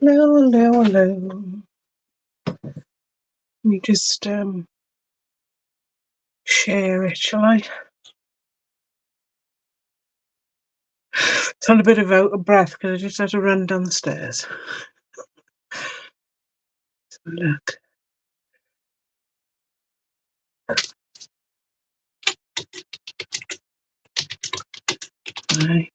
Hello, hello, hello. Let me just share it, shall I? Sound a bit of out of breath because I just had to run down the stairs. So look. Right.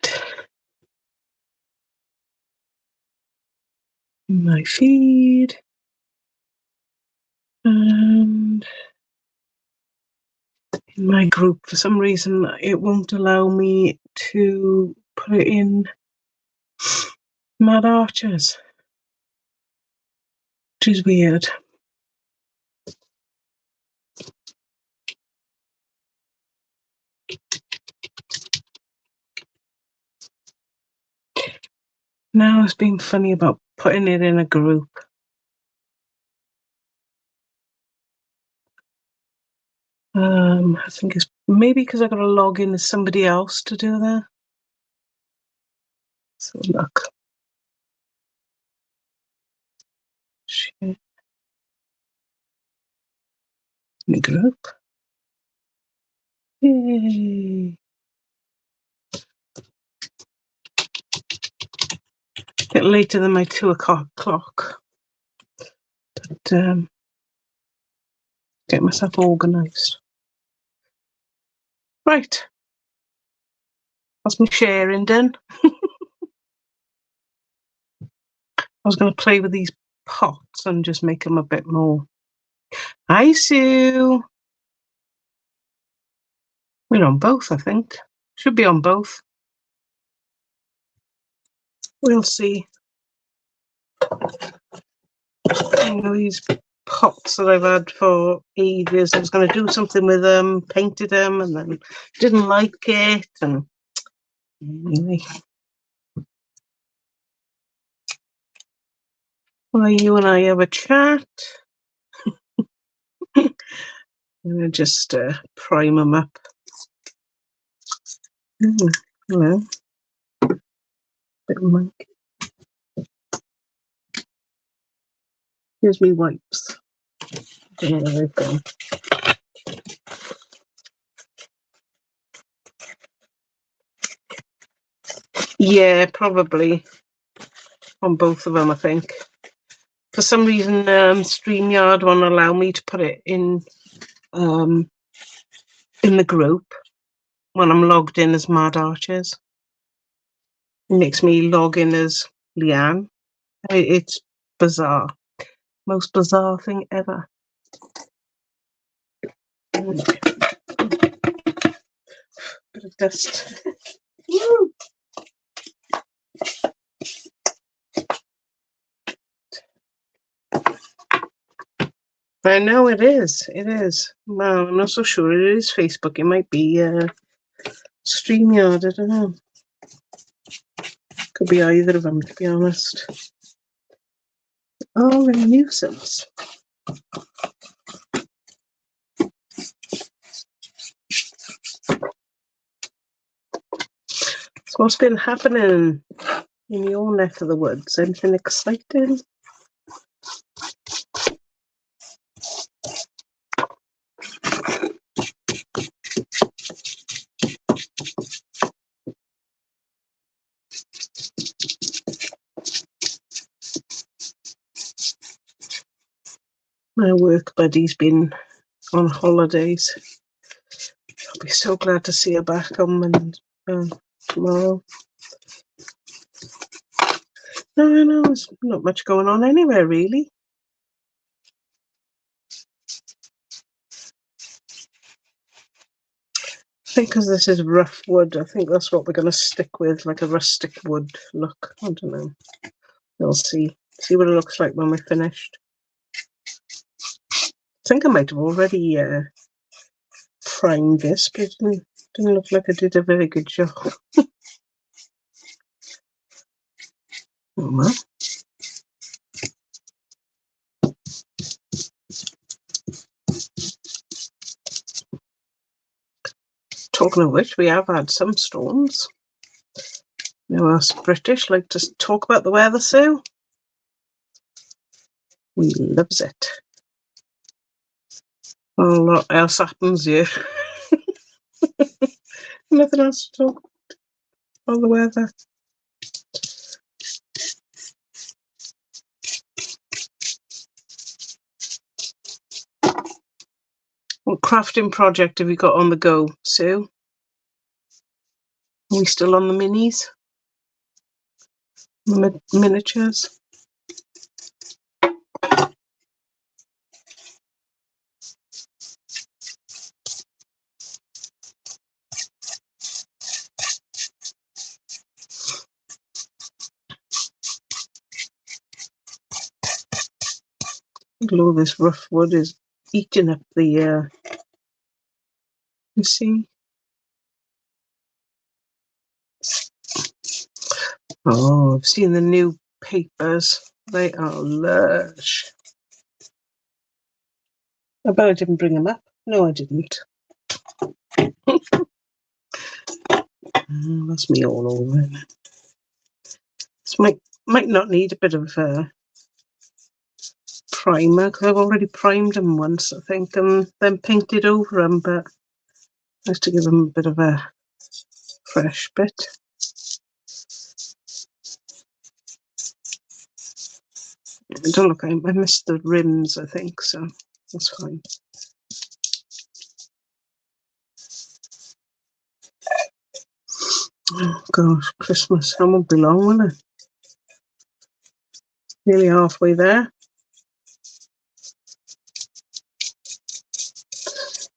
My feed. And in my group, for some reason, it won't allow me to put it in Mad Archers, which is weird. Now it's being funny about putting it in a group. I think it's maybe because I got to log in as somebody else to do that. So look. Share the group. Yay. A bit later than my 2 o'clock clock. But get myself organised. Right. That's my sharing done. I was going to play with these pots and just make them a bit more. Hi, Sue. We're on both, I think. Should be on both. We'll see. You know, these pots that I've had for ages. I was going to do something with them, painted them, and then didn't like it. And anyway. Well, you and I have a chat. I'm going to just prime them up. Well, bit of monkey. Here's me wipes. I don't know where they've gone. Yeah, probably on both of them, I think. For some reason, StreamYard won't allow me to put it in the group when I'm logged in as Mad Archers. It makes me log in as Leanne. It's bizarre. Most bizarre thing ever. Bit of dust. I know it is. It is. Well, I'm not so sure it is Facebook. It might be StreamYard. I don't know. Could be either of them, to be honest. Oh, a nuisance. So what's been happening in your neck of the woods? Anything exciting? My work buddy's been on holidays. I'll be so glad to see her back on tomorrow. No, there's not much going on anywhere, really. I think because this is rough wood, I think that's what we're going to stick with, like a rustic wood look. I don't know. We'll see. See what it looks like when we're finished. I think I might have already primed this, but it didn't look like I did a very good job. Oh, well. Talking of which, we have had some storms. You know, us British like to talk about the weather, Sue. We loves it. A lot else happens here. Nothing else to talk about the weather. What crafting project have you got on the go, Sue? Are we still on the minis? Miniatures? All this rough wood is eating up the, you see? Oh, I've seen the new papers. They are lush. I bet I didn't bring them up. No, I didn't. That's me all over it. This might not need a bit of primer, because I've already primed them once, I think, and then painted over them, but just to give them a bit of a fresh bit. I don't look, I missed the rims, I think, so that's fine. Oh gosh, Christmas, that won't be long, will it? Nearly halfway there.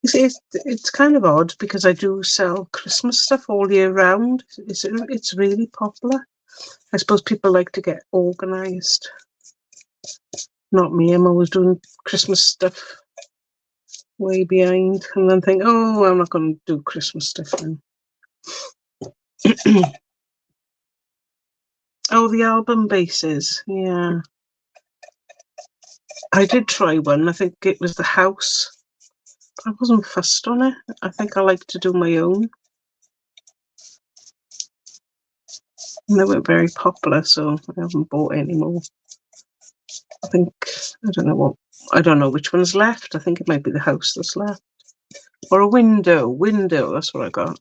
You see, it's kind of odd because I do sell Christmas stuff all year round. It's really popular. I suppose people like to get organised. Not me, I'm always doing Christmas stuff way behind and then think, oh, I'm not going to do Christmas stuff now. Oh, the album bases, yeah. I did try one. I think it was the house. I wasn't fussed on it. I think I like to do my own. And they weren't very popular, so I haven't bought any more. I think, I don't know which one's left. I think it might be the house that's left. Or a window, that's what I got.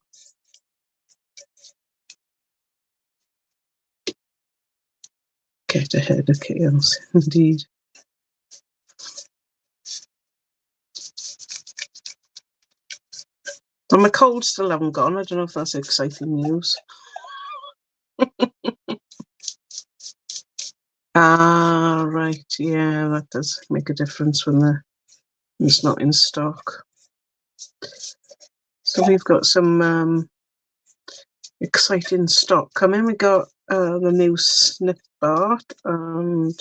Get ahead of chaos, indeed. Well, my cold still haven't gone. I don't know if that's exciting news. Ah, right. Yeah, that does make a difference when it's not in stock. So we've got some exciting stock coming. We got the new snip art and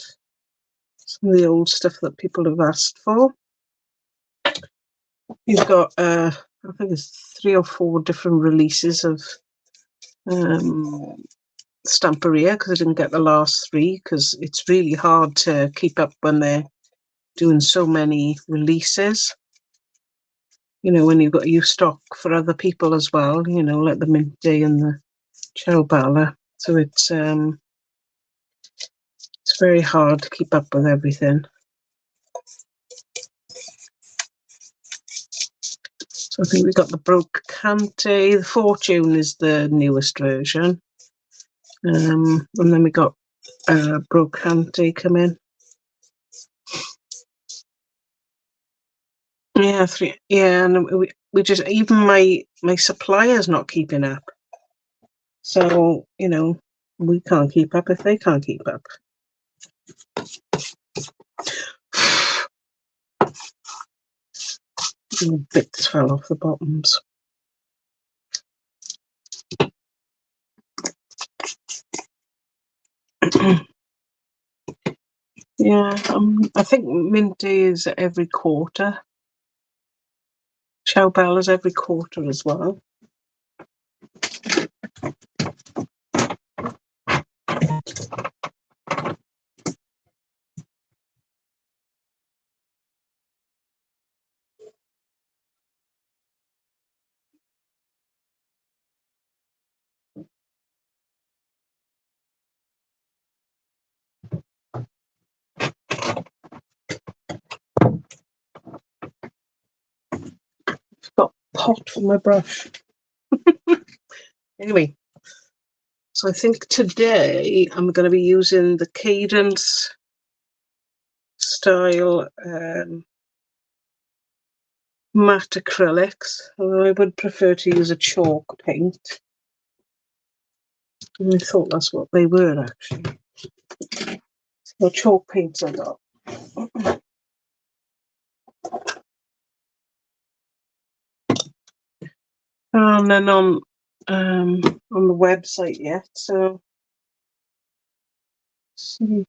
some of the old stuff that people have asked for. You've got, I think it's 3 or 4 different releases of Stamperia, because I didn't get the last 3, because it's really hard to keep up when they're doing so many releases. You know, when you've got you stock for other people as well, you know, like the Mint Day and the Ciao. So it's very hard to keep up with everything. So I think we got the Brocante. The Fortune is the newest version. And then we got Brocante come in. Yeah, 3. Yeah, and we just, even my supplier's not keeping up. So, you know, we can't keep up if they can't keep up. Bits fell off the bottoms. Yeah, I think Mint Day is every quarter. Ciao is every quarter as well. pot for my brush. Anyway, so I think today I'm going to be using the Cadence style matte acrylics, although I would prefer to use a chalk paint. And I thought that's what they were actually. So chalk paints I got. And then on the website yet, so see.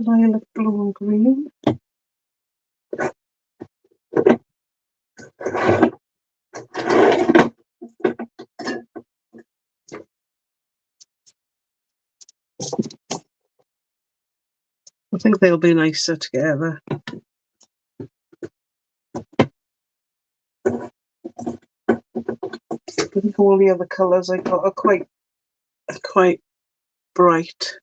Violet, blue and green. I think they'll be nicer together. I think all the other colours I got are quite bright.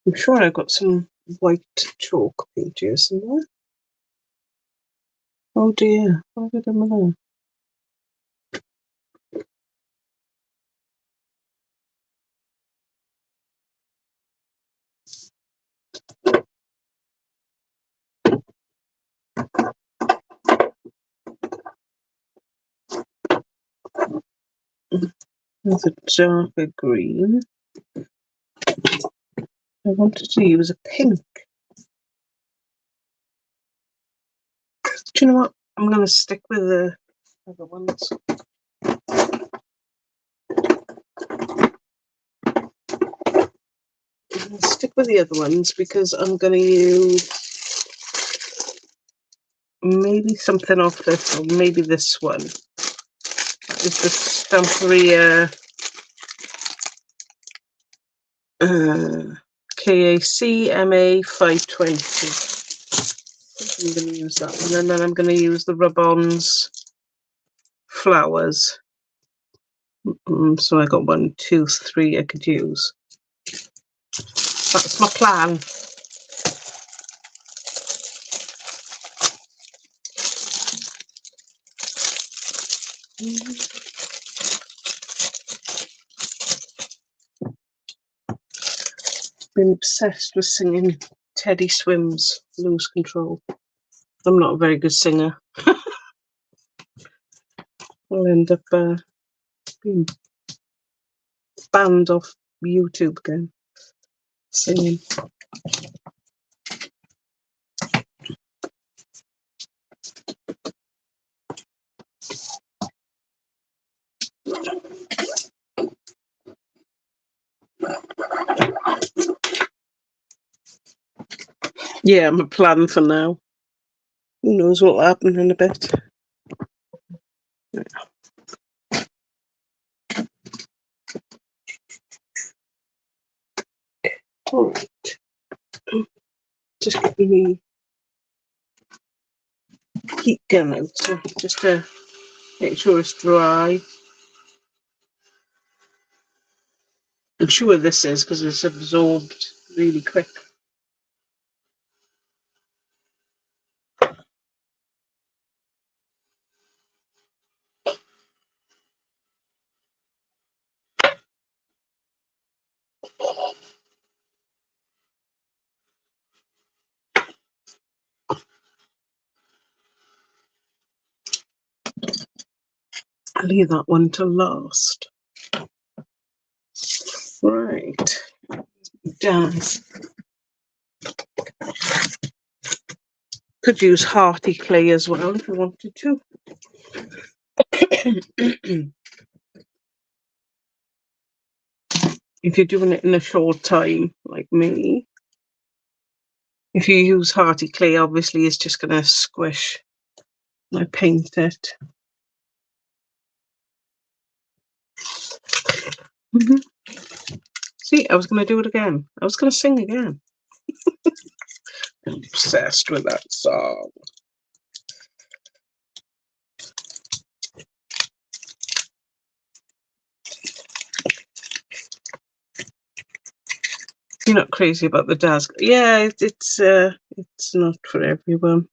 I'm sure I've got some white chalk pages in there. Oh dear, what have I done with that? There's a darker green. I wanted to use a pink. Do you know what? I'm going to stick with the other ones. I'm going to stick with the other ones because I'm going to use maybe something off this, or maybe this one. It's the Stamperia KACMA 520. I'm going to use that one, and then I'm going to use the Rub-Ons Flowers. So I got 1, 2, 3 I could use. That's my plan. Been obsessed with singing Teddy Swims Lose Control. I'm not a very good singer. I'll end up being banned off YouTube again singing. Yeah, I'm a plan for now. Who knows what will happen in a bit. All right. Just getting the heat gun out, so just to make sure it's dry. I'm sure this is because it's absorbed really quick. I'll leave that one to last. Right. Done. Could use hearty clay as well if you wanted to. If you're doing it in a short time, like me. If you use hearty clay, obviously it's just going to squish. I paint it. See, I was going to do it again. I was going to sing again. I'm obsessed with that song. You're not crazy about the dazzle. Yeah, it's not for everyone.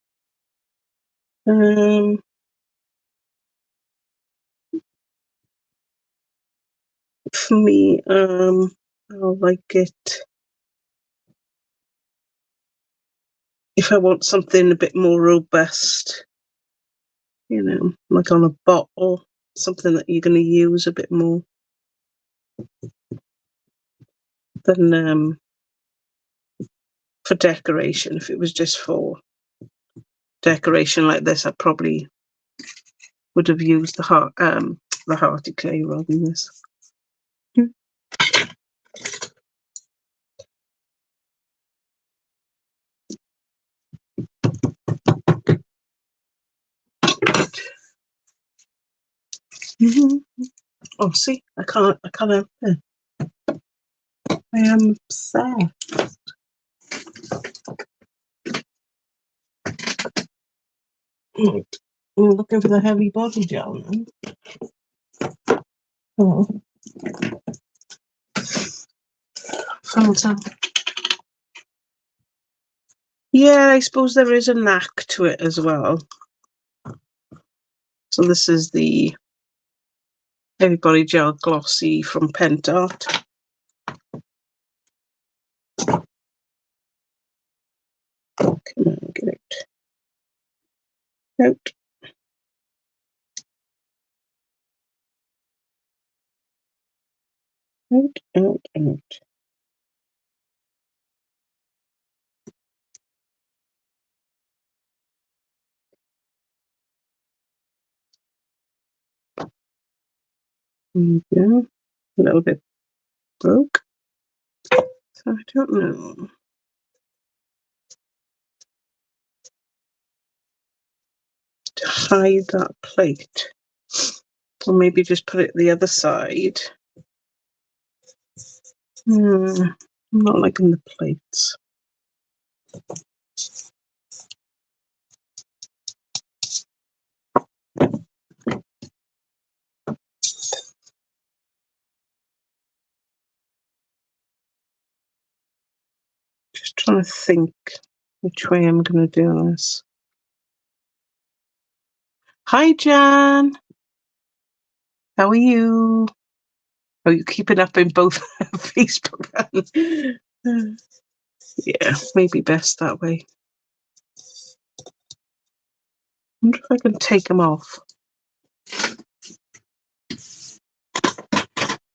For me, I like it if I want something a bit more robust, you know, like on a bottle, something that you're going to use a bit more than for decoration. If it was just for decoration like this, I probably would have used the hearty clay rather than this. Oh, see, I can't help it. I am sad. I'm looking for the heavy body gel now. Oh. Found some. Yeah, I suppose there is a knack to it as well. So this is the Heavy Body Gel Glossy from Pentart. Come on, get it out. Out. Yeah, a little bit broke. So I don't know. To hide that plate. Or maybe just put it the other side. I'm not liking the plates. Just trying to think which way I'm going to do this. Hi, Jan. How are you? Are you keeping up in both Facebook and... Yeah, maybe best that way. I wonder if I can take them off.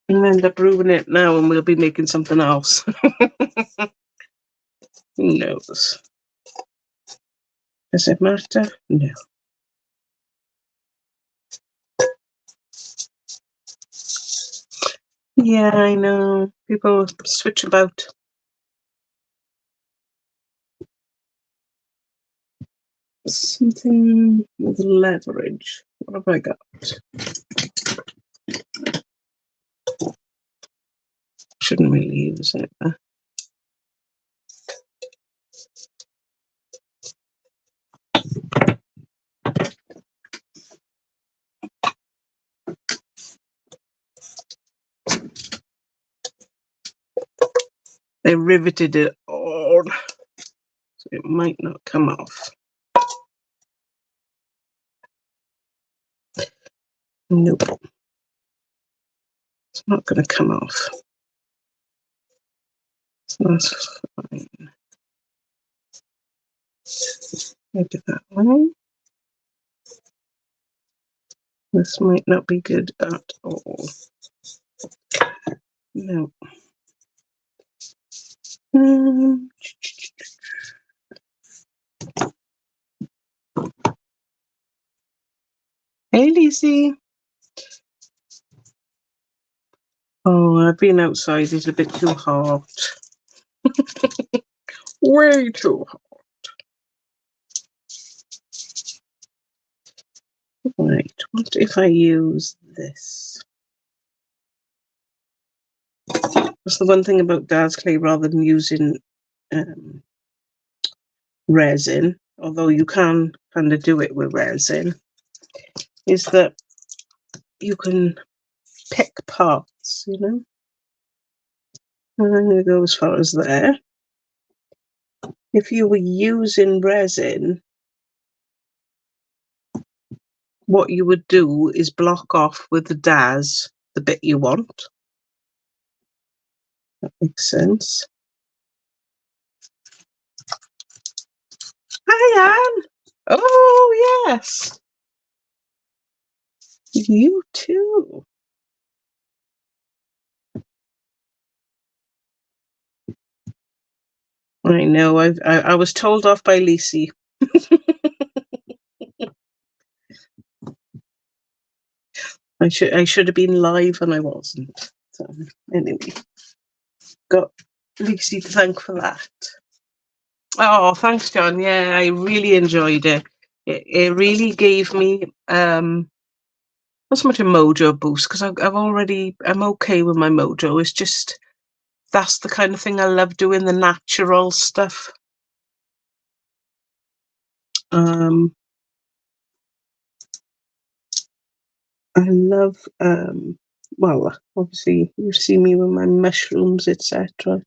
And end up ruining it now and we'll be making something else. Who knows? Does it matter? No. Yeah, I know. People switch about. Something with leverage. What have I got? Shouldn't really use it. They riveted it on, so it might not come off. Nope. It's not going to come off. So that's fine. Maybe that one. This might not be good at all. No. Hey, Lizzie. Oh, I've been outside. It's a bit too hot. Way too hot. Right. What if I use this? That's the one thing about Dad's clay, rather than using um, resin, although you can kind of do it with resin, is that you can pick parts, you know? And I'm going to go as far as there. If you were using resin, what you would do is block off with the DAS the bit you want. That makes sense. Hi, Anne. Oh, yes. You too. I know. I was told off by Lisi. I should have been live and I wasn't. So anyway, got Lisi to thank for that. Oh, thanks, John. Yeah, I really enjoyed it. It really gave me not so much a mojo boost because I'm okay with my mojo. It's just that's the kind of thing I love doing, the natural stuff. I love, well, obviously you see me with my mushrooms, etc.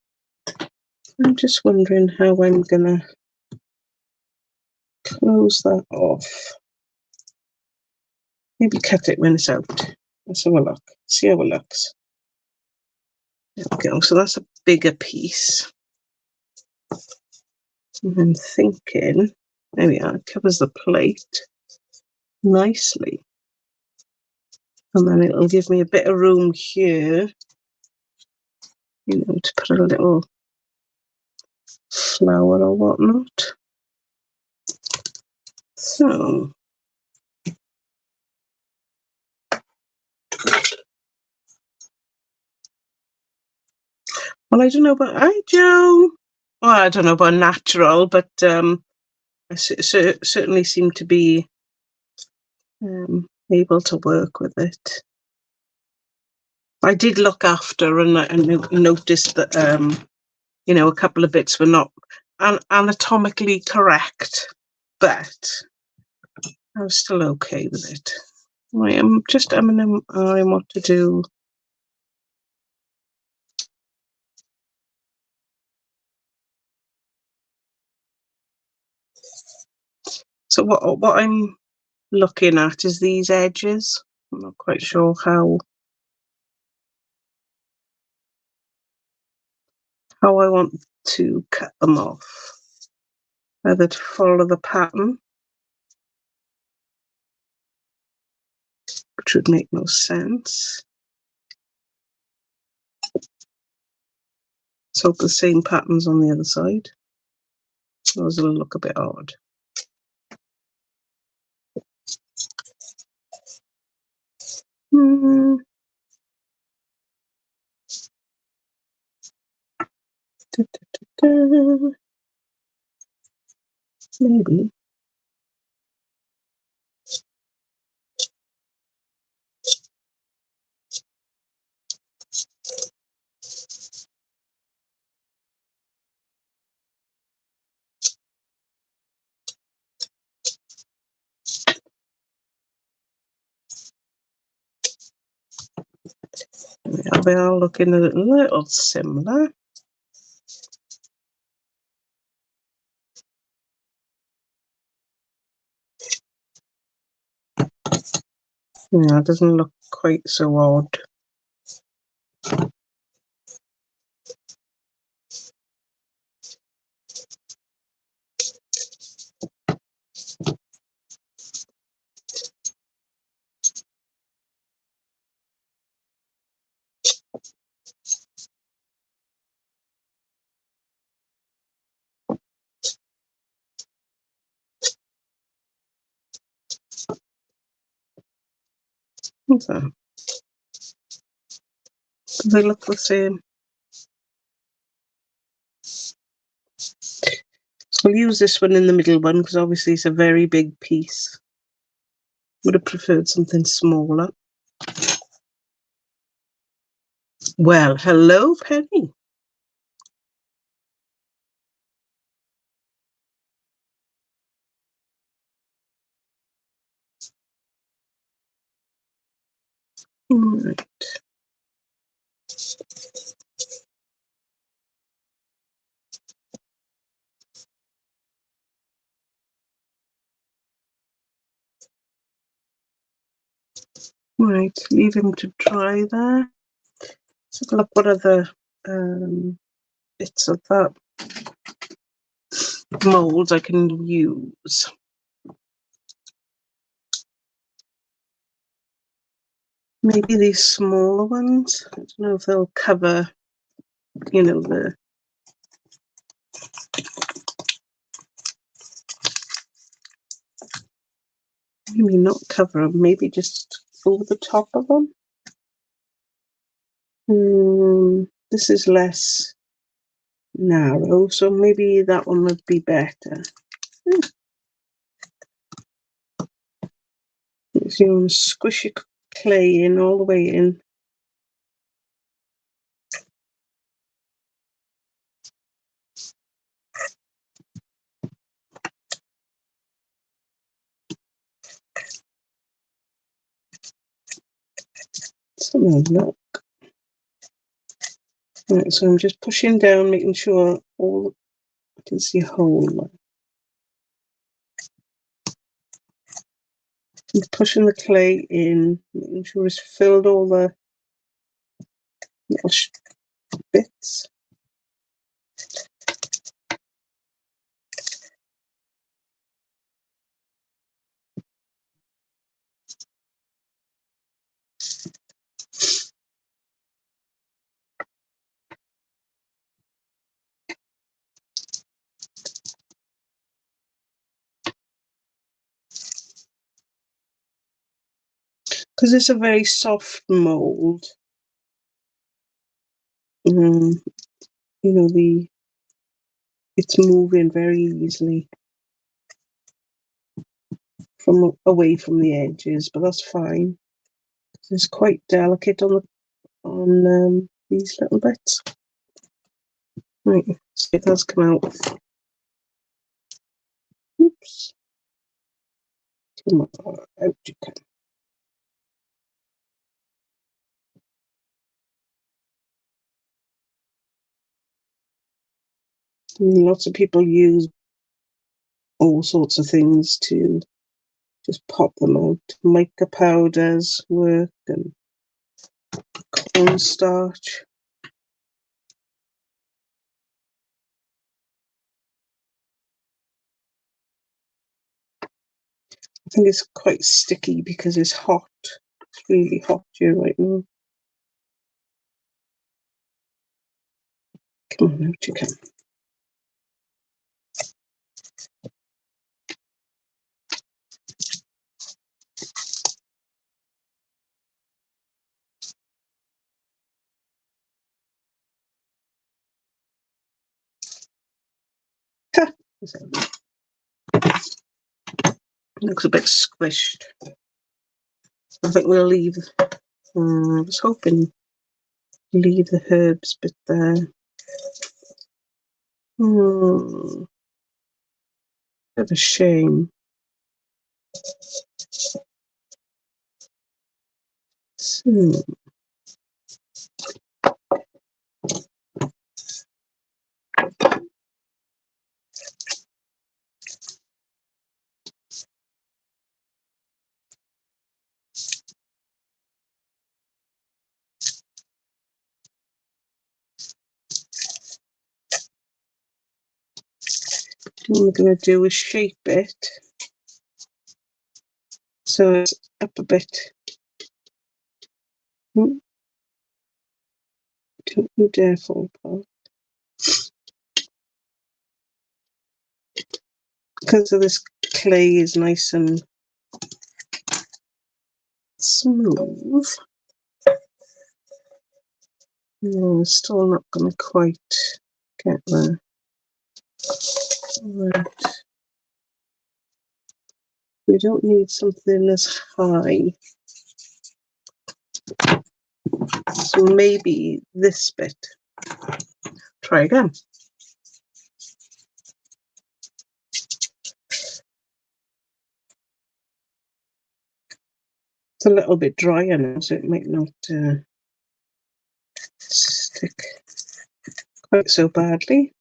I'm just wondering how I'm gonna close that off. Maybe cut it when it's out. Let's have a look. See how it looks. There we go. So that's a bigger piece. And I'm thinking, there we are, it covers the plate nicely. And then it'll give me a bit of room here, you know, to put a little flower or whatnot. So, well, I don't know about, hi, Joe. Well, I don't know about natural, but I certainly seem to be able to work with it. I did look after and noticed that, you know, a couple of bits were not anatomically correct, but I was still okay with it. I'm just umming what to do. So what I'm looking at is these edges. I'm not quite sure how I want to cut them off. Whether to follow the pattern, which would make no sense. Let's hope the same pattern's on the other side. Those will look a bit odd. Da, da, da. Maybe. Yeah, they are looking a little similar. Yeah, it doesn't look quite so odd. What's that? They look the same. So I'll use this one in the middle one because obviously it's a very big piece. Would have preferred something smaller. Well, hello, Penny. Right. Right, leave him to dry there. Let's have a look what other bits of that mould I can use. Maybe these smaller ones. I don't know if they'll cover, you know, the... Maybe not cover them, maybe just over the top of them. This is less narrow, so maybe that one would be better. So you want to squish your clay in all the way in. Something like that. Right, so I'm just pushing down, making sure all I can see a hole. I'm pushing the clay in, making sure it's filled all the little bits. Because it's a very soft mould. You know, it's moving very easily from away from the edges, but that's fine. It's quite delicate on these little bits. Right, see if that's come out. Oops. Come on, out you come. Lots of people use all sorts of things to just pop them out. Mica powders work and cornstarch. I think it's quite sticky because it's hot. It's really hot here right now. Come on, out you come. Ha! Looks a bit squished. I think we'll leave. I was hoping leave the herbs bit there. Bit of a shame. So, what I'm going to do is shape it so it's up a bit. Don't you dare fall apart. Because of this clay is nice and smooth. No, it's still not going to quite get there. Right. We don't need something as high. So maybe this bit. Try again. It's a little bit drier now, so it might not stick quite so badly.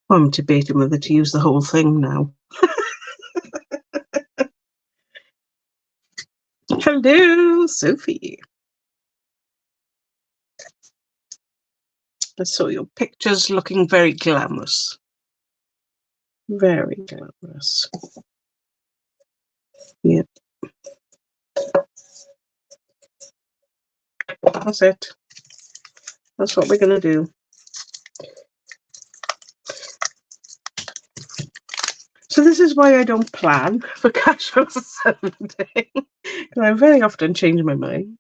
I'm debating whether to use the whole thing now. Hello, Sophie. I saw your pictures looking very glamorous. Very glamorous. Yep. That's it. That's what we're going to do. So this is why I don't plan for casual Sunday. Because I very often change my mind.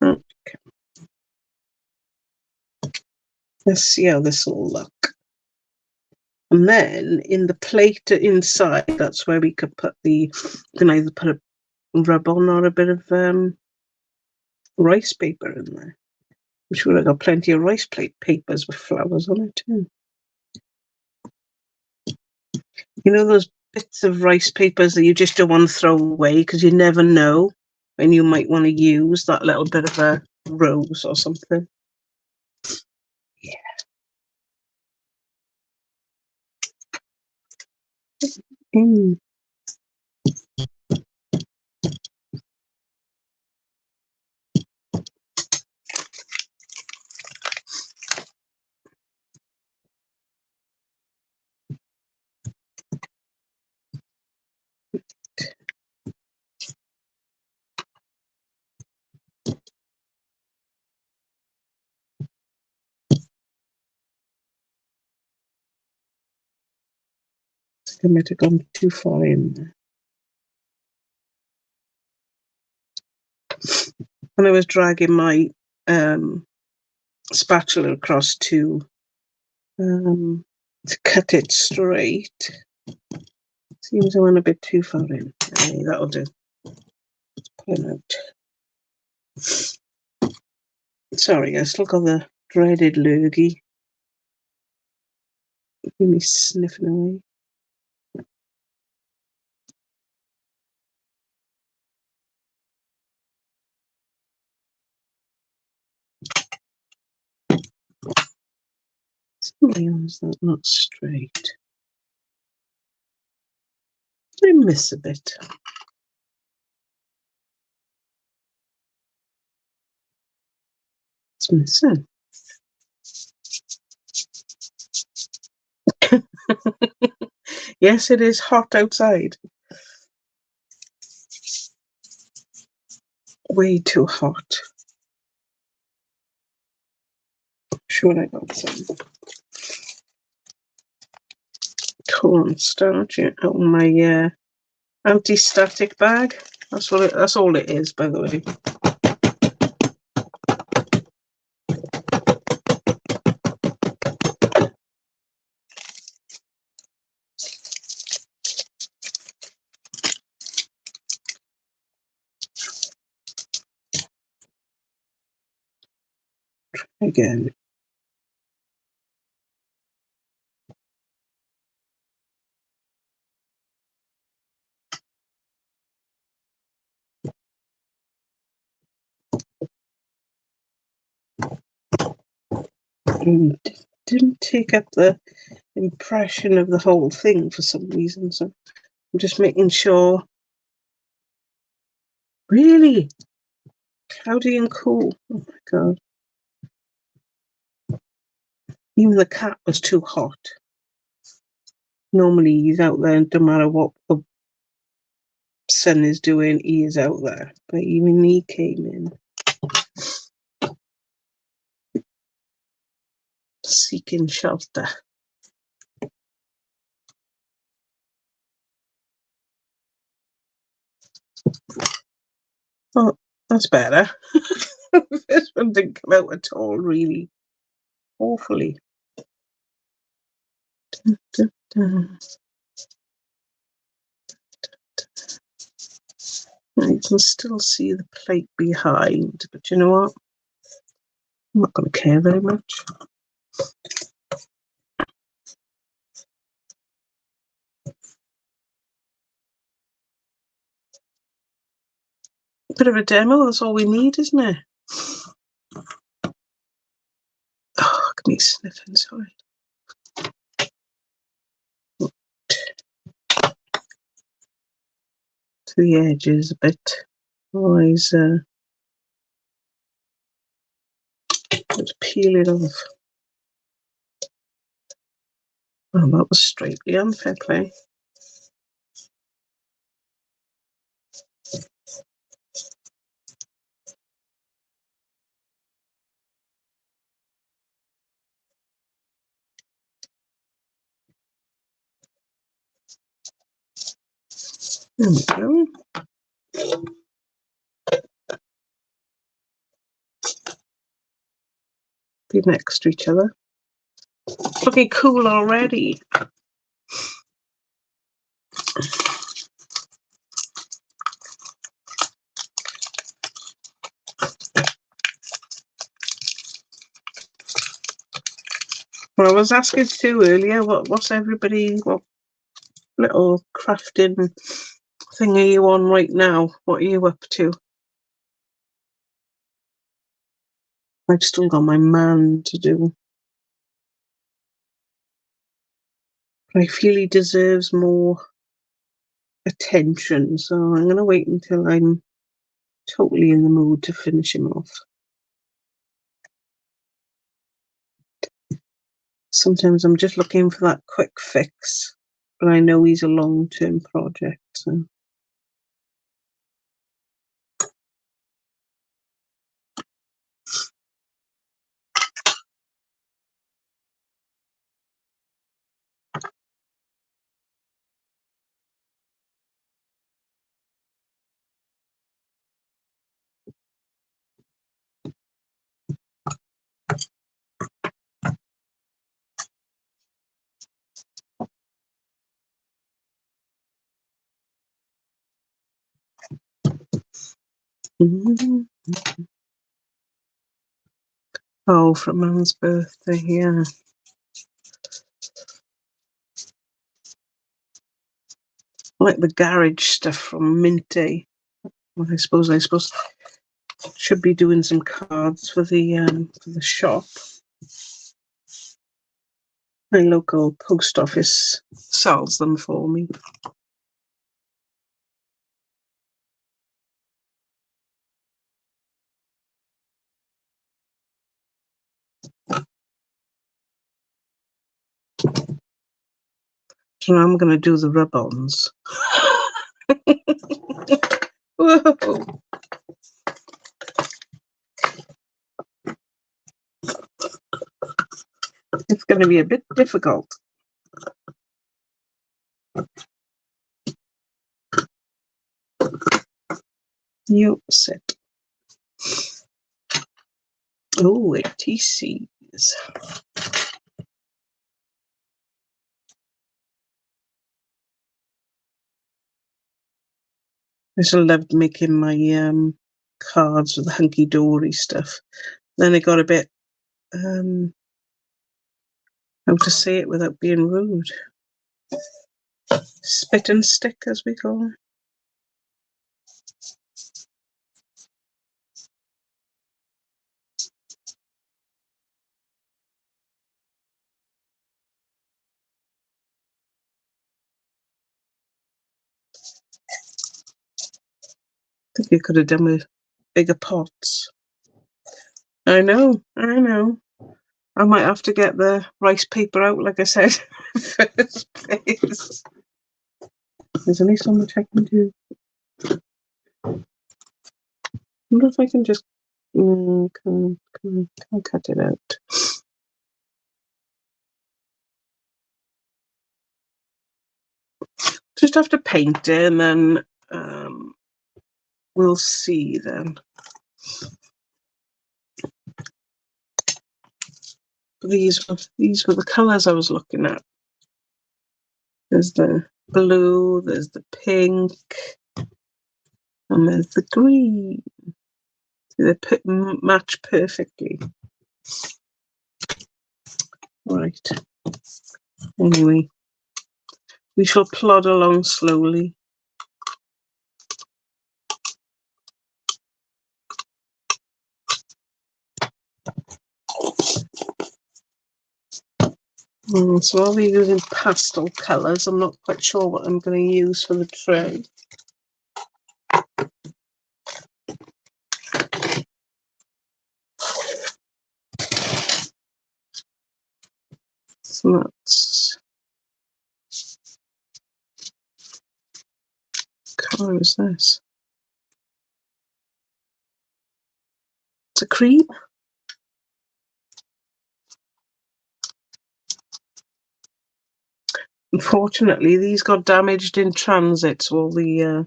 Okay. Let's see how this will look. And then in the plate inside, that's where we could put you can either put a rub-on or a bit of rice paper in there. I'm sure I got plenty of rice plate papers with flowers on it too. You know those bits of rice papers that you just don't want to throw away because you never know when you might want to use that little bit of a rose or something. Yeah. Mm. I might have gone too far in there. When I was dragging my spatula across to cut it straight, seems I went a bit too far in. Hey, that'll do. Let's pull it out. Sorry, I still got the dreaded lurgy. Give me sniffing away. Why is that not straight? Did I miss a bit? It's missing. Yes, it is hot outside. Way too hot. Sure, I got some cornstarch out of my anti-static bag. That's what. That's all it is, by the way. Again. Didn't take up the impression of the whole thing for some reason, so I'm just making sure. Really? Cloudy and cool. Oh my god. Even the cat was too hot. Normally he's out there and no matter what the sun is doing, he is out there. But even he came in seeking shelter. Oh, that's better. This one didn't come out at all, really. Awfully. Dun, dun. You can still see the plate behind, but you know what? I'm not going to care very much. A bit of a demo, that's all we need, isn't it? Oh, give me sniffing, sorry. To the edges a bit. Otherwise, let's peel it off. Oh, that was straightly unfair play. There we go. Be next to each other. Looking cool already. Well, I was asking Sue earlier, what's everybody, what little crafting thing are you on right now? What are you up to? I've still got my man to do. But I feel he deserves more attention, so I'm going to wait until I'm totally in the mood to finish him off. Sometimes I'm just looking for that quick fix, but I know he's a long-term project, so. Mm-hmm. Oh, for Man's birthday, yeah. Like the garage stuff from Mint Day. Well, I suppose should be doing some cards for the shop. My local post office sells them for me. So I'm going to do the rub-ons. Whoa. It's going to be a bit difficult. You sit. Oh, ATCs. I just loved making my cards with the hunky-dory stuff. Then it got a bit, how to say it without being rude. Spit and stick, as we call it. I think you could have done with bigger pots. I know. I might have to get the rice paper out, like I said, first place. There's only so much I can do. I wonder if I can just can cut it out. Just have to paint it, and then we'll see then. These were the colours I was looking at. There's the blue, there's the pink, and there's the green. They match perfectly. Right. Anyway, we shall plod along slowly. So I'll be using pastel colours. I'm not quite sure what I'm going to use for the tray. So that's... What colour is this? It's a cream. Unfortunately, these got damaged in transit, so all the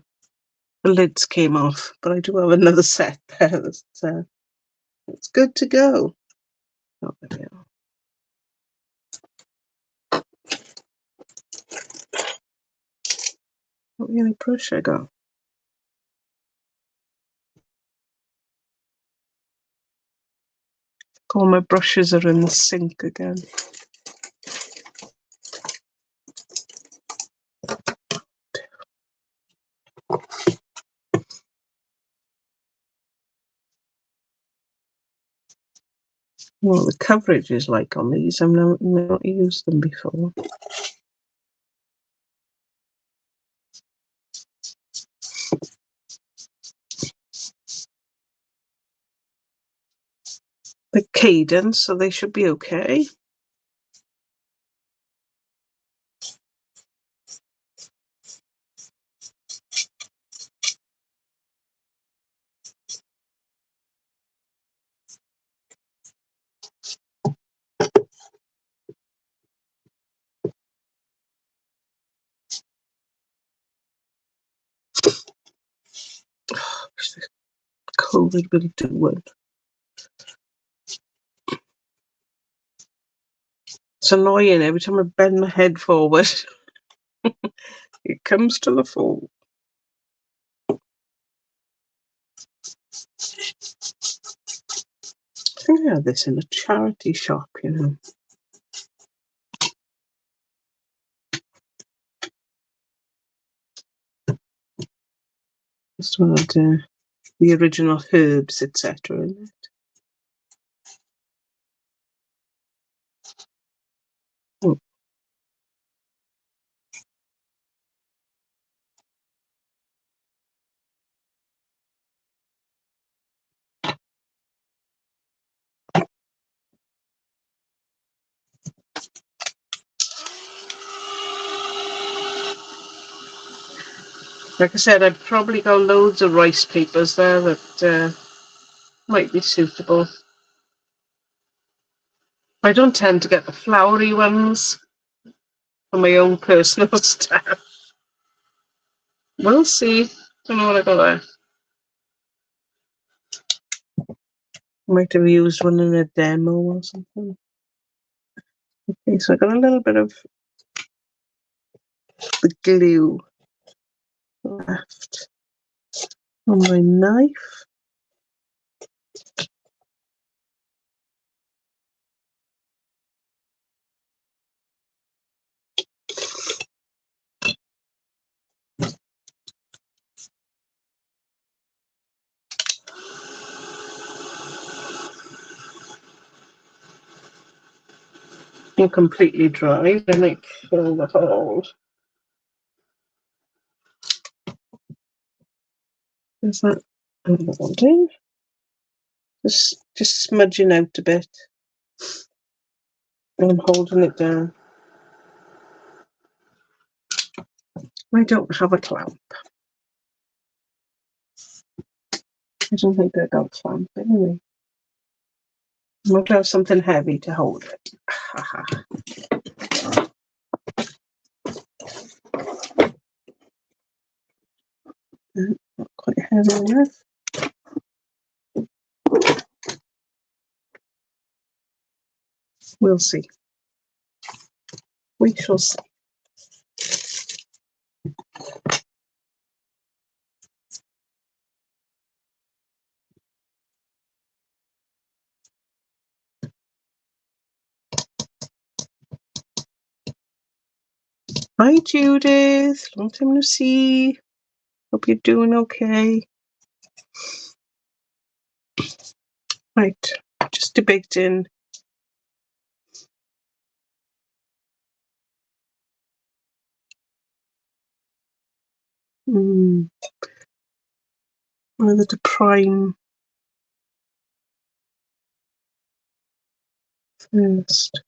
lids came off. But I do have another set there. It's good to go. Oh, there we are. What really brush I got? All my brushes are in the sink again. Well, the coverage is like on these. I've not used them before. The cadence, so they should be okay. COVID will do it. It's annoying every time I bend my head forward. It comes to the fore. I think I had this in a charity shop, you know. This one had the original herbs, etc. in it. Oh. Like I said, I've probably got loads of rice papers there that might be suitable. I don't tend to get the flowery ones for my own personal stuff. We'll see. Don't know what I got there. Might have used one in a demo or something. Okay, so I got a little bit of the glue left on my knife. And completely dry, then I fill the hole. Is that Holding. Just smudging out a bit. I'm holding it down. I don't have a clamp. I don't think I got a clamp anyway. I'm going to have something heavy to hold it. Not quite heavy enough. We'll see. We shall see. Hi, Judith. Long time no see. Hope you're doing okay. Right, just debating. Whether to prime first.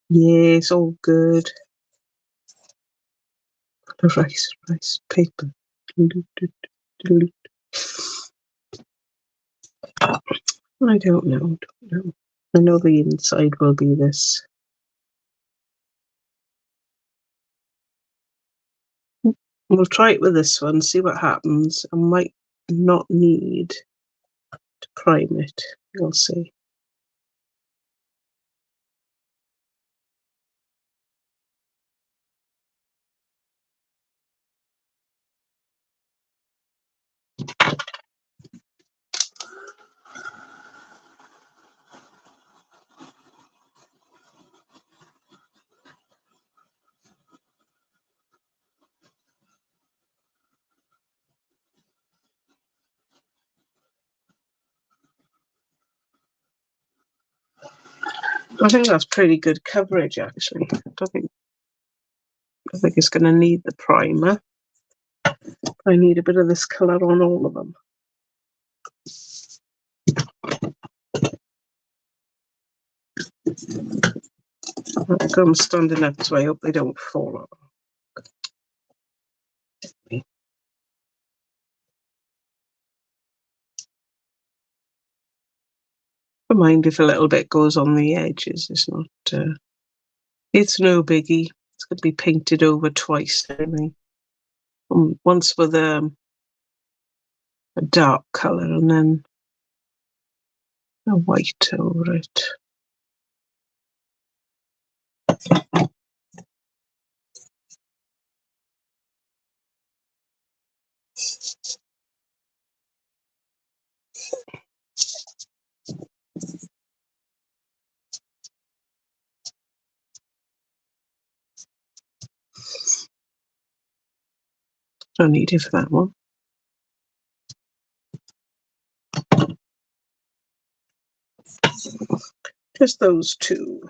Yes, all good. Rice paper. I don't know. I know the inside will be this. We'll try it with this one, see what happens. I might not need to prime it. We'll see. I think that's pretty good coverage, actually. I don't think it's going to need the primer. I need a bit of this colour on all of them. I'm standing up, so I hope they don't fall off. Don't mind if a little bit goes on the edges. It's not. It's no biggie. It's going to be painted over twice anyway. Once with a dark colour and then a white over it. Don't need it for that one. Just those two.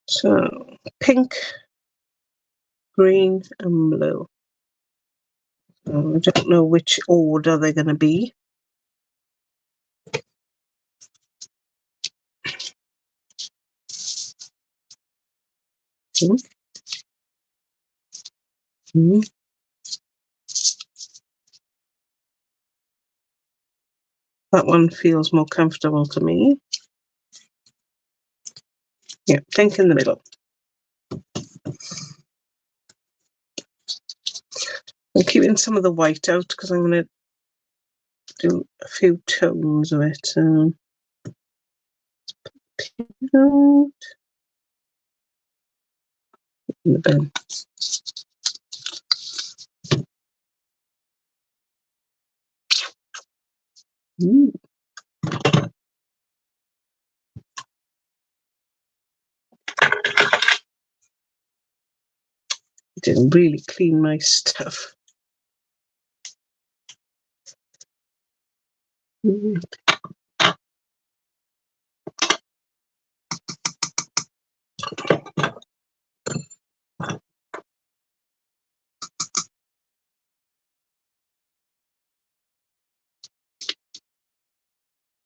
So pink, green, and blue. I don't know which order they're going to be. That one feels more comfortable to me. Yeah, pink in the middle. I'm keeping some of the white out because I'm going to do a few tones of it. Pink out in the bin. I didn't really clean my stuff.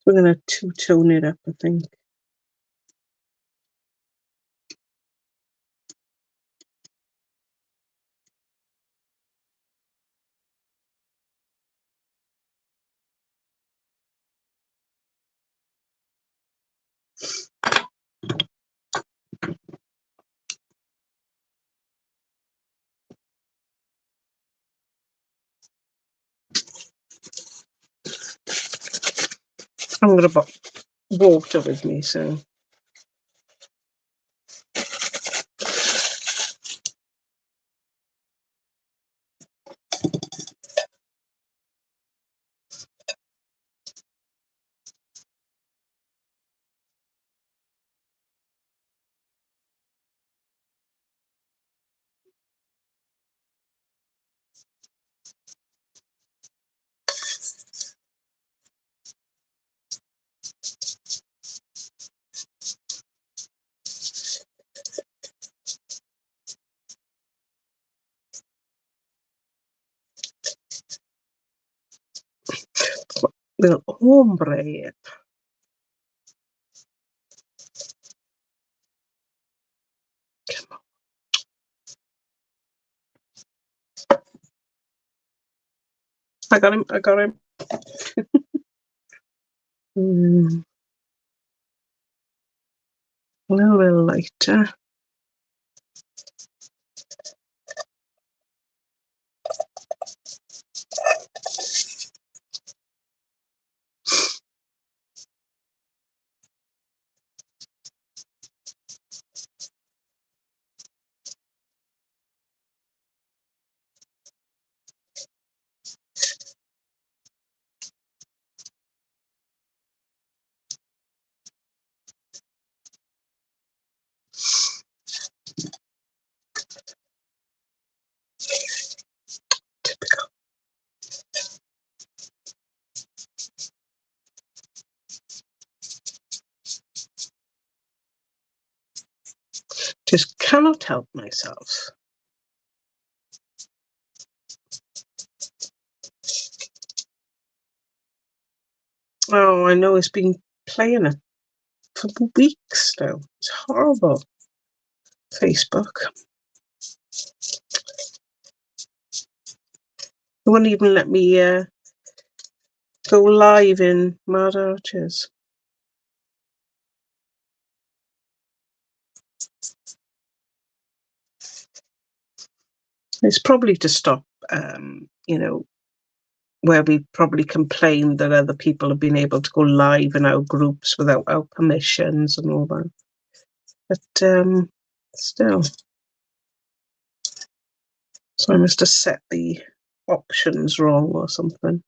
We're going to two-tone it up, I think. I'm going to put water with me, so... Little ombre. I got him. A little bit lighter. Typical. Just cannot help myself. Oh, I know it's been playing it for weeks now. It's horrible. Facebook. It wouldn't even let me go live in Mad Arches. It's probably to stop, where we probably complained that other people have been able to go live in our groups without our permissions and all that. But still. So I must have set the options wrong or something.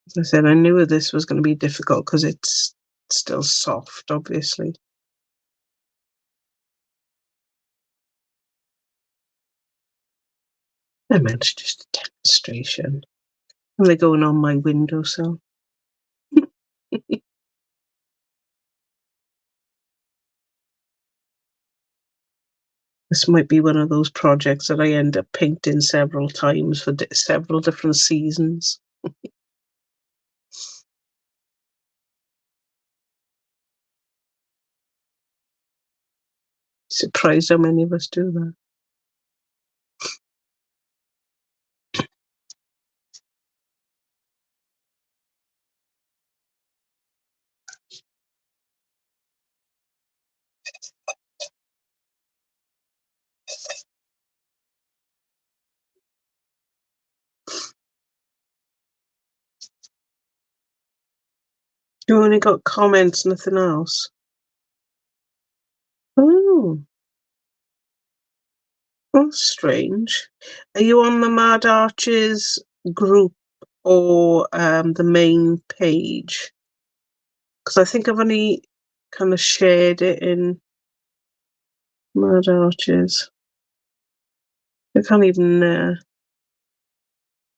As I said, I knew this was going to be difficult because it's still soft, obviously. I meant just a demonstration. And they're going on my windowsill. This might be one of those projects that I end up painting several times for several different seasons. Surprised how many of us do that. You only got comments, nothing else. Oh, that's strange. Are you on the Mad Arches group or the main page? Because I think I've only kind of shared it in Mad Arches. I can't even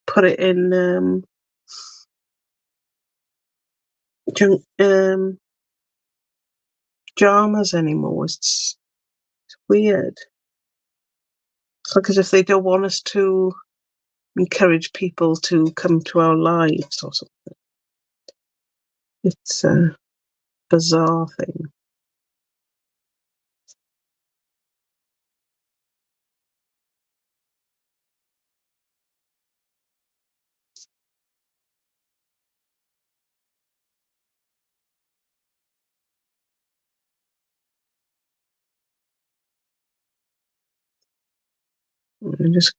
put it in jammers anymore. It's weird. It's like as if they don't want us to encourage people to come to our lives or something. It's a bizarre thing. I'm just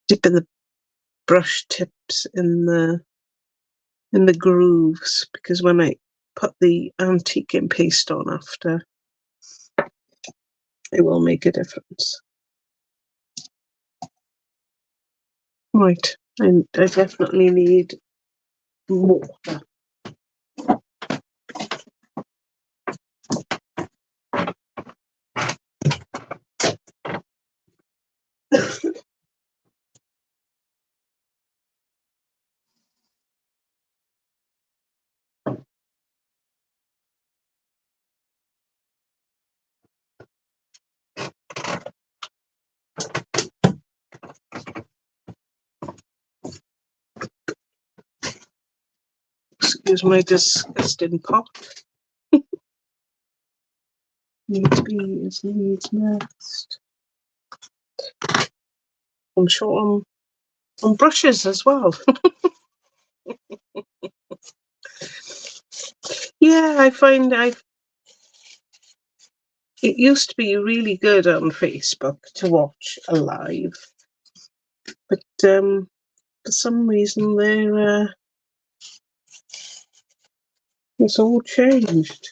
dipping the brush tips in the grooves, because when I put the antiquing paste on after, it will make a difference. Right, I definitely need water. Excuse my disgusting pot. Needs bees, needs next. I'm short on brushes as well. Yeah, I find it used to be really good on Facebook to watch a live, but for some reason it's all changed.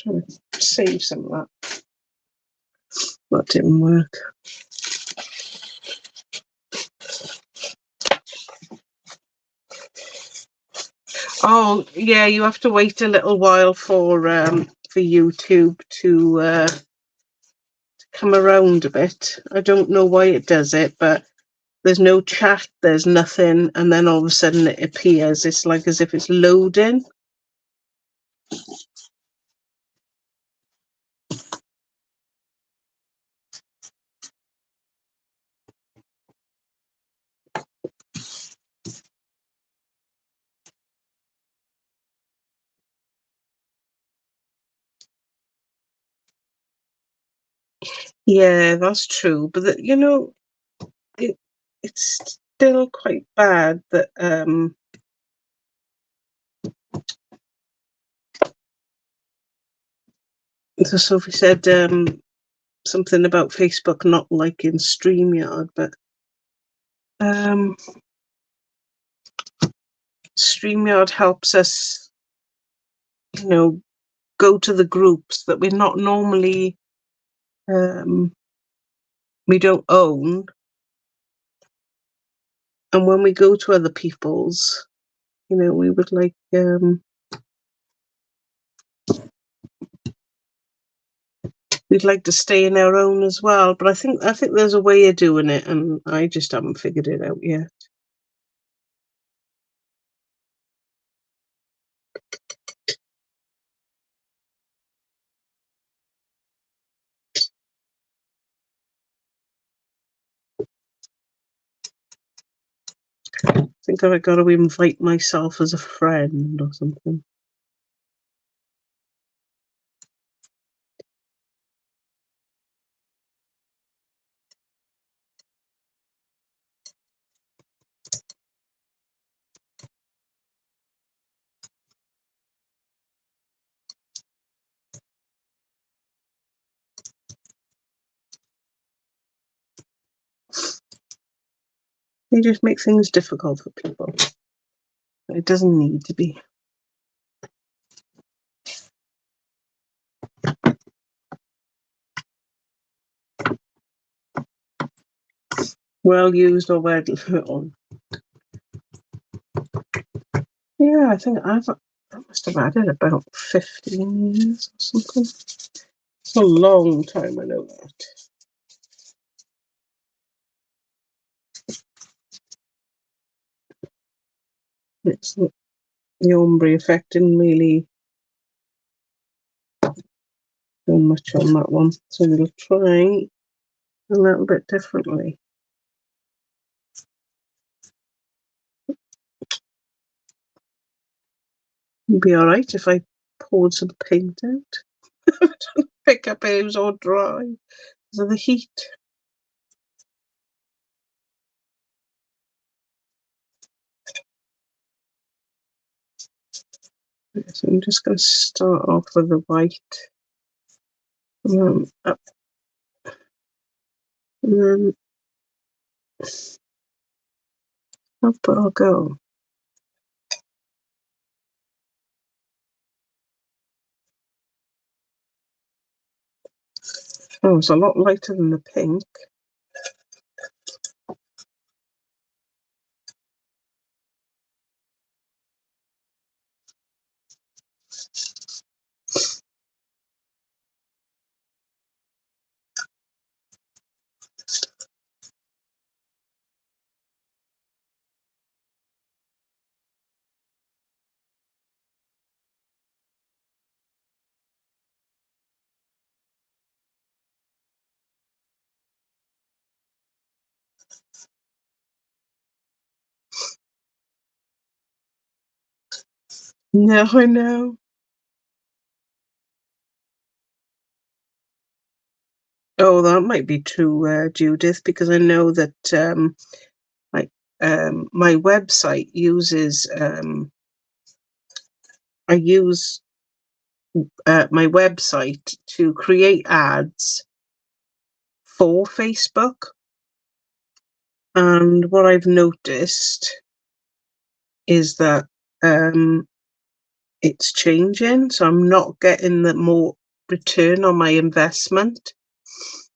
Trying to save some of that. That didn't work. Oh yeah, you have to wait a little while for YouTube to come around a bit. I don't know why it does it, but there's no chat, there's nothing, and then all of a sudden it appears. It's like as if it's loading. Yeah, that's true. But it's still quite bad that so Sophie said something about Facebook not liking StreamYard, but StreamYard helps us, go to the groups that we're not normally we don't own, and when we go to other people's, we would like we'd like to stay in our own as well. But I think there's a way of doing it, and I just haven't figured it out yet. I think I've got to invite myself as a friend or something. They just make things difficult for people. It doesn't need to be. Well used or well. Yeah, I think I must have had it about 15 years or something. It's a long time, I know that. It's the ombre effect didn't really do much on that one, so we'll try a little bit differently. It'd be alright if I poured some paint out. Pick up it was all dry because of the heat. So I'm just going to start off with the white. Up, and then up I'll go. Oh, it's a lot lighter than the pink. No, I know. Oh, that might be true, Judith, because I know that like my website uses I use my website to create ads for Facebook, and what I've noticed is that it's changing, so I'm not getting the more return on my investment.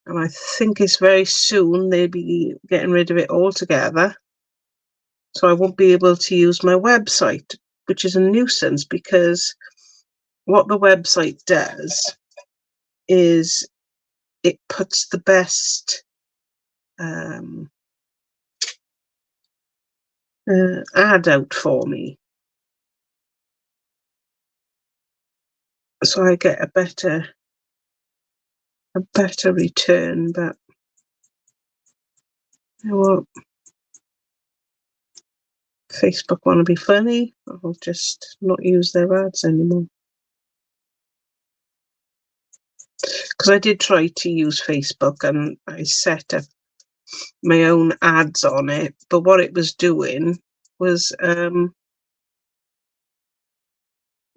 And I think it's very soon they'll be getting rid of it altogether. So I won't be able to use my website, which is a nuisance because what the website does is it puts the best ad out for me. So I get a better return, but you know what? Facebook want to be funny. I'll just not use their ads anymore. Because I did try to use Facebook and I set up my own ads on it, but what it was doing was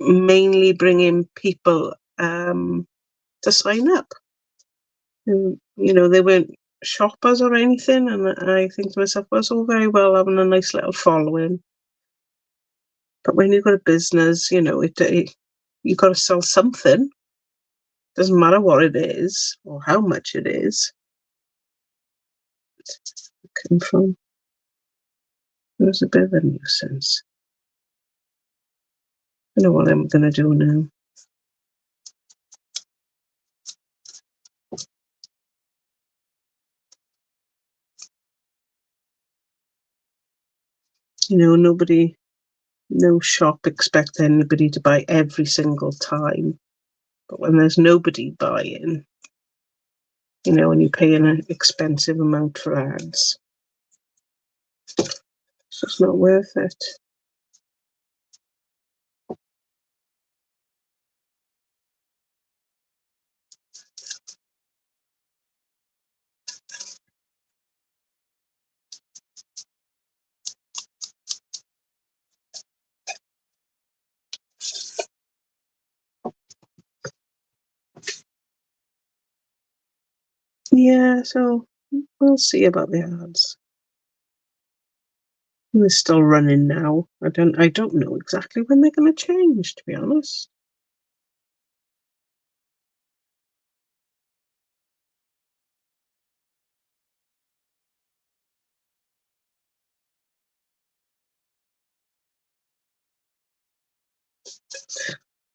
mainly bringing people to sign up. And, you know, they weren't shoppers or anything, and I think to myself, well, it's all very well having a nice little following, but when you've got a business, you know, you've got to sell something. Doesn't matter what it is or how much it is. Come from. It was a bit of a nuisance. I know what I'm going to do now. You know, no shop expects anybody to buy every single time. But when there's nobody buying, you know, and you're paying an expensive amount for ads, it's just not worth it. Yeah, so we'll see about the ads. They're still running now. I don't know exactly when they're going to change, to be honest.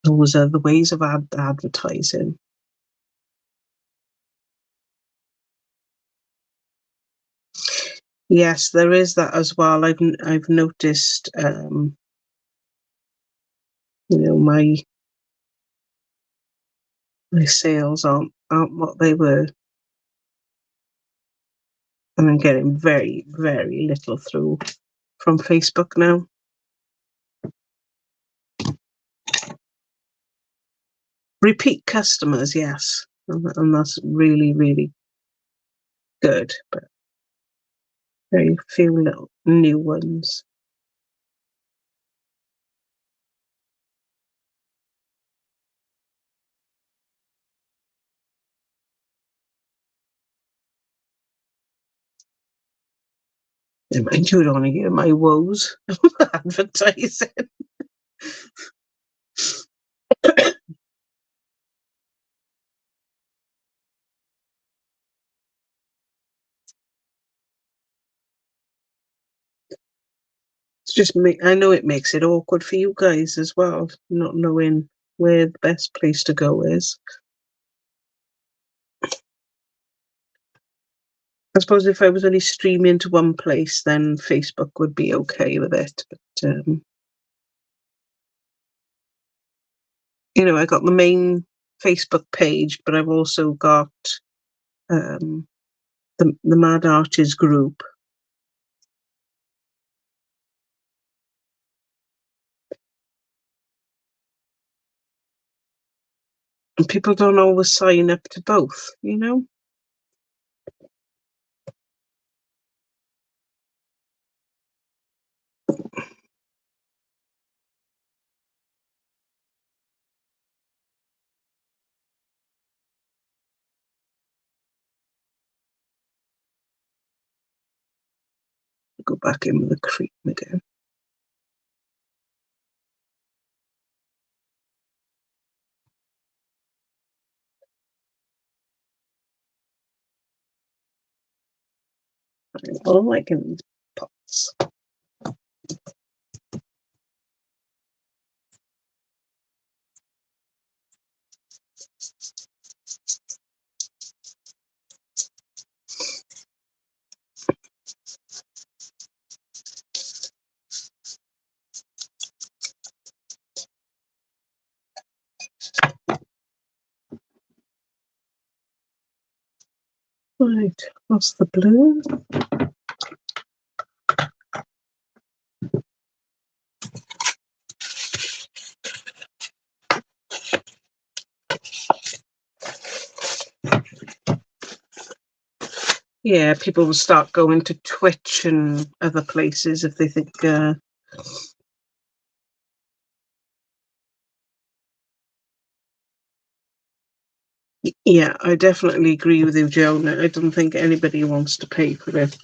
Those are the ways of advertising. Yes, there is that as well. I've noticed, my sales aren't what they were, and I'm getting very, very little through from Facebook now. Repeat customers, yes, and that's really, really good, but very few little new ones. And mind you, don't want to hear my woes of advertising. It's just me. I know it makes it awkward for you guys as well, not knowing where the best place to go is. I suppose if I was only streaming to one place, then Facebook would be okay with it. But I got the main Facebook page, but I've also got the Mad Archers group. And people don't always sign up to both, Go back in with the cream again. I don't like in these pots. Right, what's the blue? Yeah, people will start going to Twitch and other places if they think. Yeah, I definitely agree with you, Joan. I don't think anybody wants to pay for it.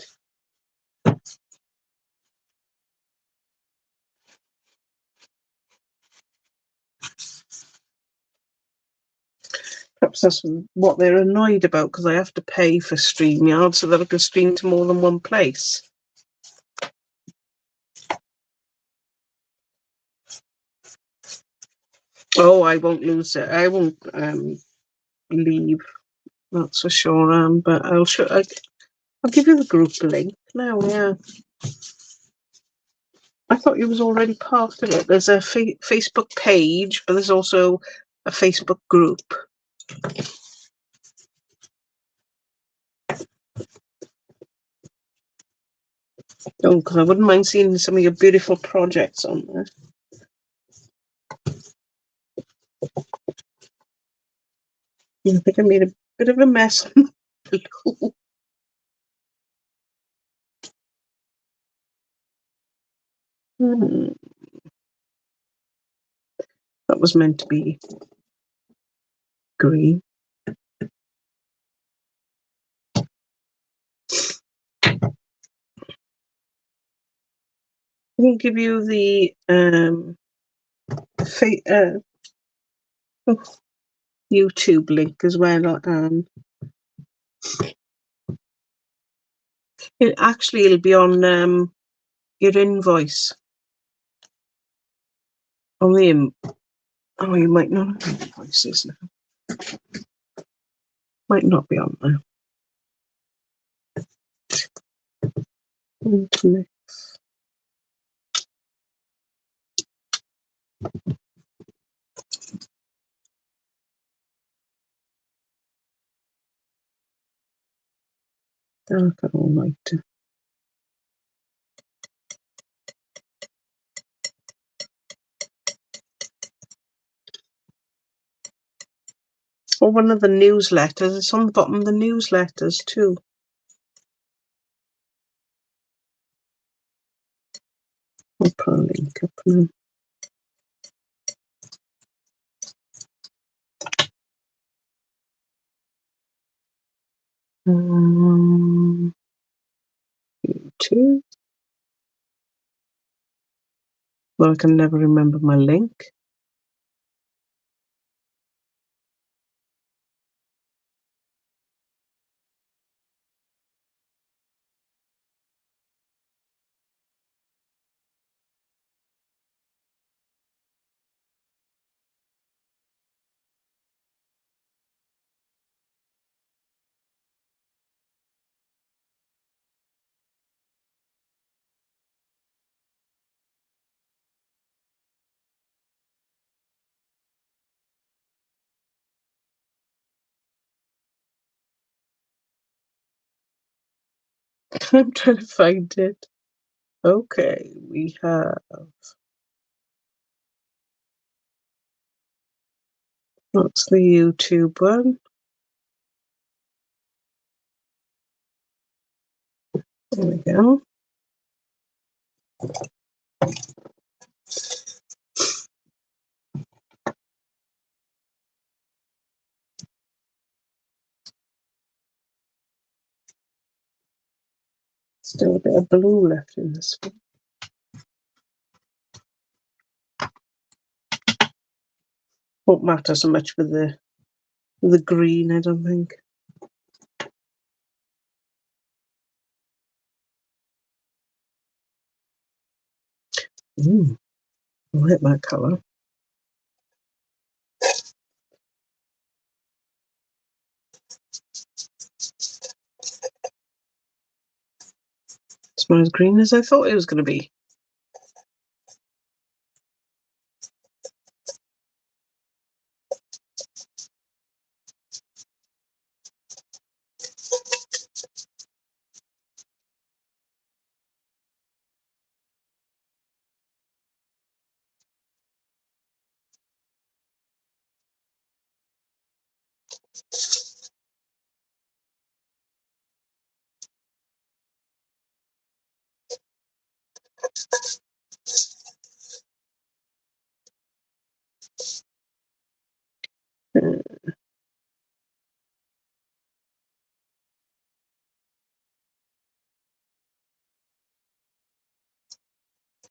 Perhaps that's what they're annoyed about, because I have to pay for StreamYard so that I can stream to more than one place. Oh, I won't lose it. I won't leave. That's for sure. But I'll give you the group link now. Yeah, I thought you was already part of it. There's a Facebook page, but there's also a Facebook group. Oh, because I wouldn't mind seeing some of your beautiful projects on there. I think I made a bit of a mess. That was meant to be green. I can give you the YouTube link as well. It'll be on your invoice. On the Oh, you might not have any voices now. Might not be on there. Okay. Darker or lighter. Or one of the newsletters. It's on the bottom of the newsletters too. I'll put a link up now. YouTube. Well, I can never remember my link. I'm trying to find it. Okay, we have. That's the YouTube one. There we go. Still a bit of blue left in this one. Won't matter so much with the green, I don't think. I like that colour. It's not as green as I thought it was going to be.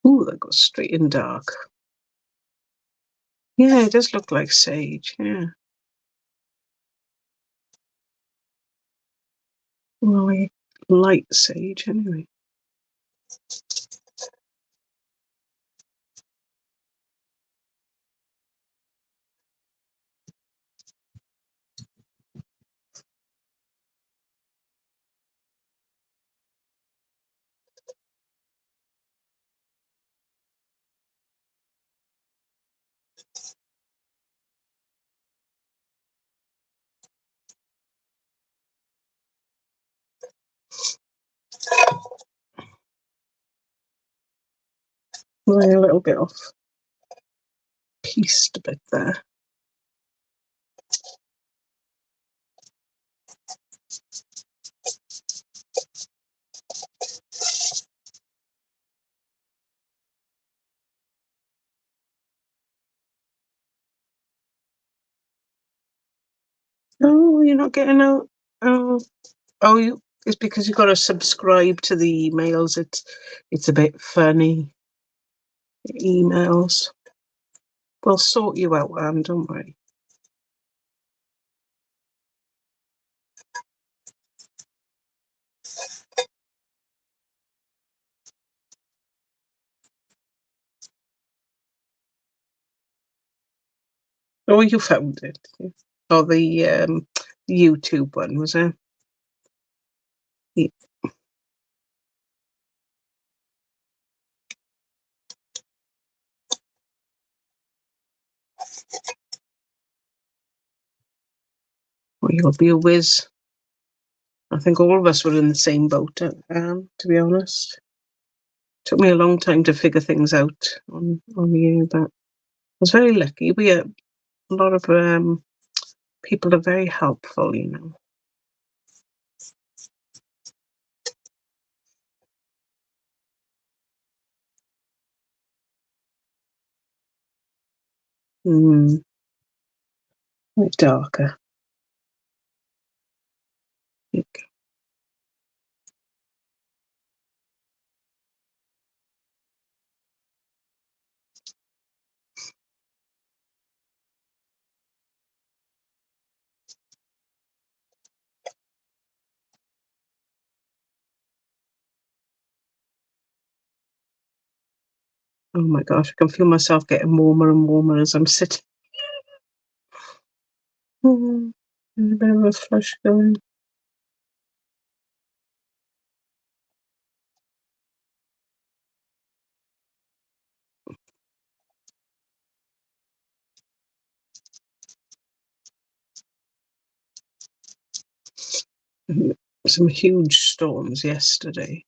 Ooh, that goes straight in dark. Yeah, it does look like sage, yeah. Well, I light sage anyway. Well, a little bit off. Pieced a bit there. Oh, you're not getting out. Oh, it's because you've got to subscribe to the emails. It's a bit funny. Emails. We'll sort you out, Anne, don't worry. Oh, you found it. Oh, the YouTube one, was it? Yeah. Well, you'll be a whiz. I think all of us were in the same boat, to be honest. Took me a long time to figure things out on you, but I was very lucky. A lot of people are very helpful, you know. Mm, a bit darker. Oh my gosh, I can feel myself getting warmer and warmer as I'm sitting. Mm, there's a bit of a flush going. Some huge storms yesterday.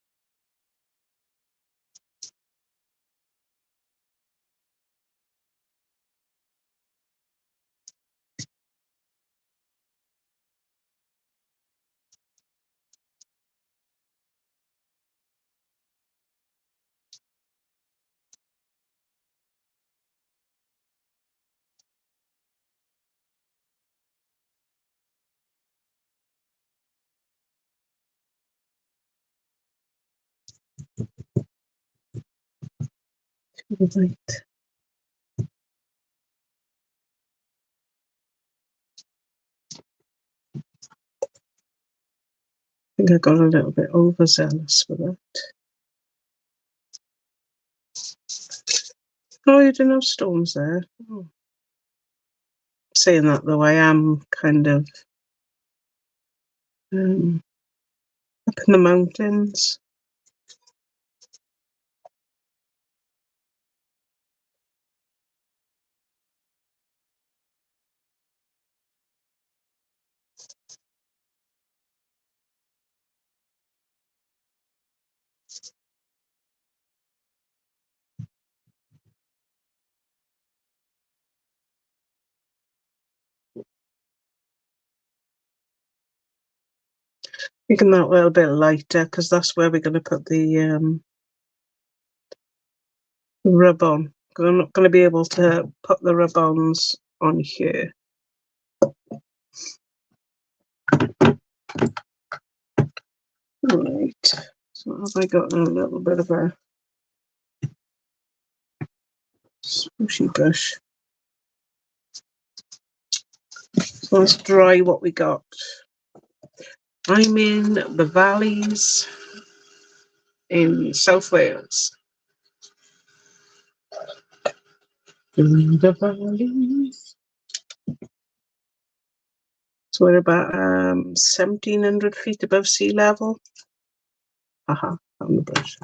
Right. I think I got a little bit overzealous with it. Oh, you didn't have storms there. Oh. Saying that though, I am kind of up in the mountains. Making that a little bit lighter because that's where we're going to put the rub on. 'Cause I'm not going to be able to put the rub-ons on here. Right. So have I got a little bit of a swooshy brush? So let's dry what we got. I'm in the valleys in South Wales. In the valleys. So we're about 1,700 feet above sea level. Haha, on the brush.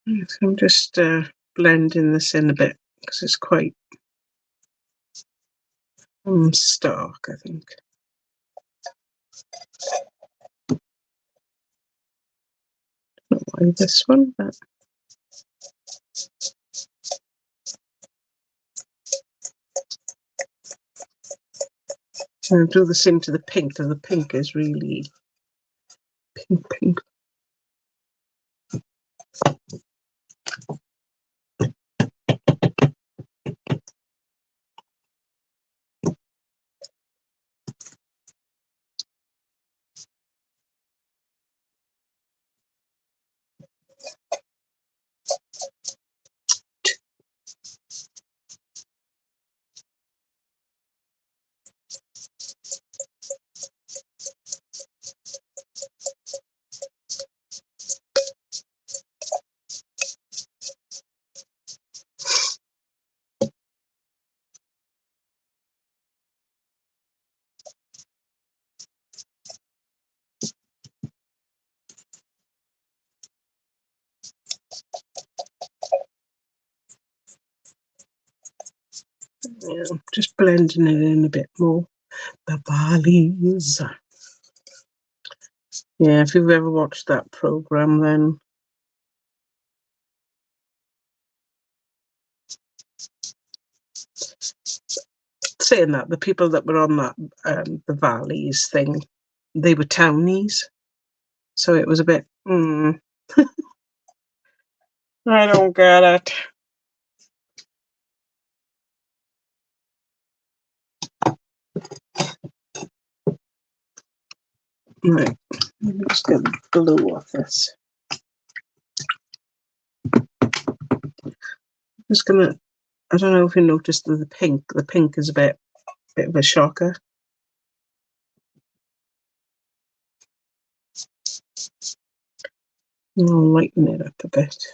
So I'm just blending this in a bit because it's quite stark, I think. Not why this one, but I'll do the same to the pink because the pink is really pink. Yeah, just blending it in a bit more. The valleys. Yeah, if you've ever watched that program, then saying that the people that were on that the valleys thing, they were townies, so it was a bit. I don't get it. Right, let me just get the glue off this. I'm just gonna. I don't know if you noticed the pink. The pink is a bit of a shocker. I'll lighten it up a bit.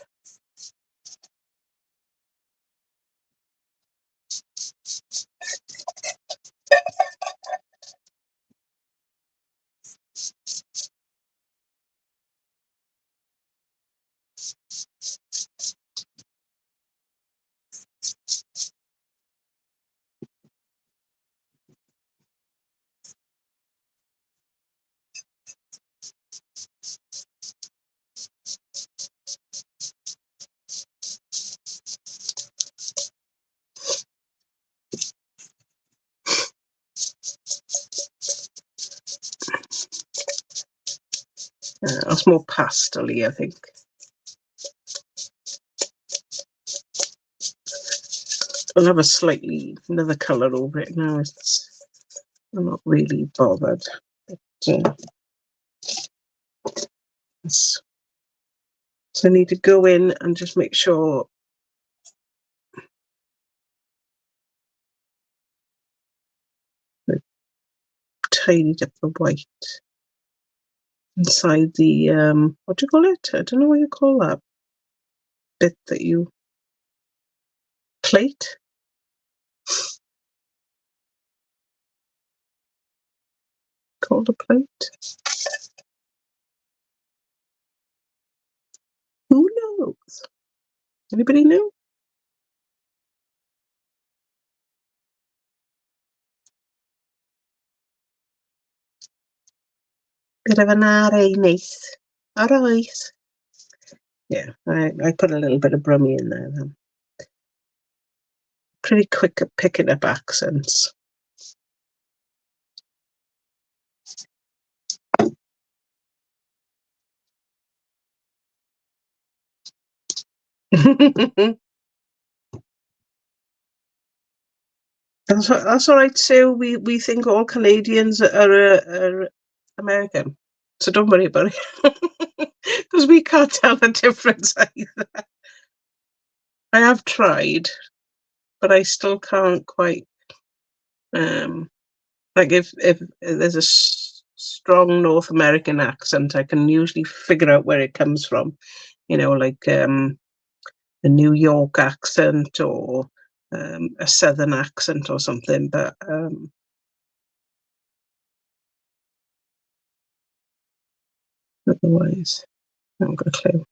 That's more pastel-y, I think. I'll have another colour over it now. I'm not really bothered. But, so I need to go in and just make sure I tidied up the white inside the what do you call it? I don't know what you call that bit that you plate. Called a plate. Who knows? Anybody know? Bit of an RA nice. Alright. Yeah, I put a little bit of brummy in there then. Pretty quick at picking up accents. That's all right, Sue. We think all Canadians are American, so don't worry about it, because we can't tell the difference either. I have tried, but I still can't quite. Like if there's a strong North American accent, I can usually figure out where it comes from. You know, like a New York accent or a Southern accent or something, but otherwise, I haven't got a clue.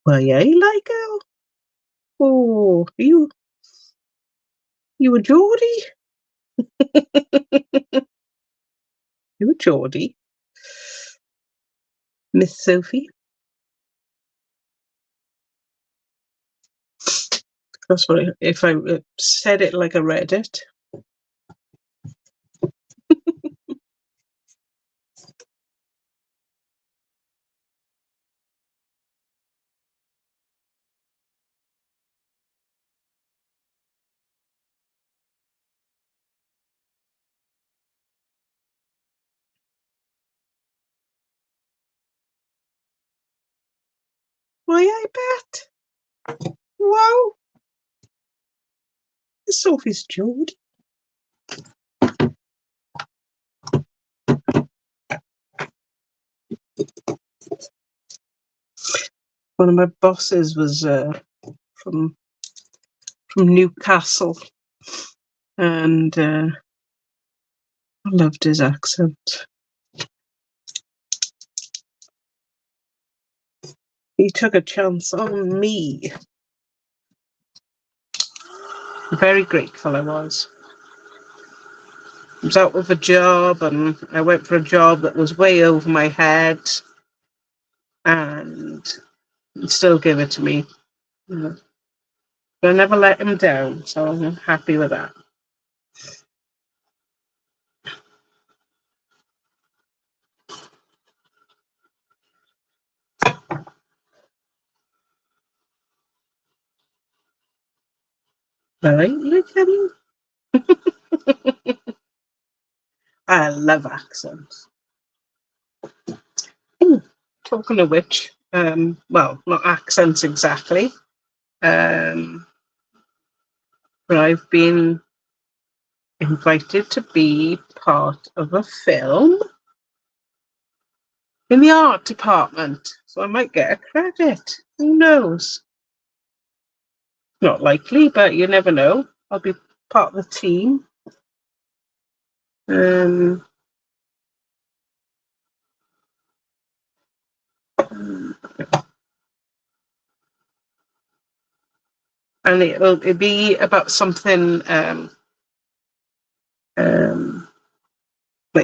Why, I like it. Oh, you a Geordie? You a Geordie, Miss Sophie? That's what if I said it like I read it. Why, I bet. Wow, Sophie's Geordie. One of my bosses was from Newcastle, and I loved his accent. He took a chance on me. Very grateful I was. I was out of a job and I went for a job that was way over my head and he still gave it to me. But I never let him down, so I'm happy with that. Right, Lincoln? I love accents. Ooh, talking of which, well, not accents exactly, but I've been invited to be part of a film in the art department, so I might get a credit. Who knows? Not likely, but you never know. I'll be part of the team. And it'll be about something that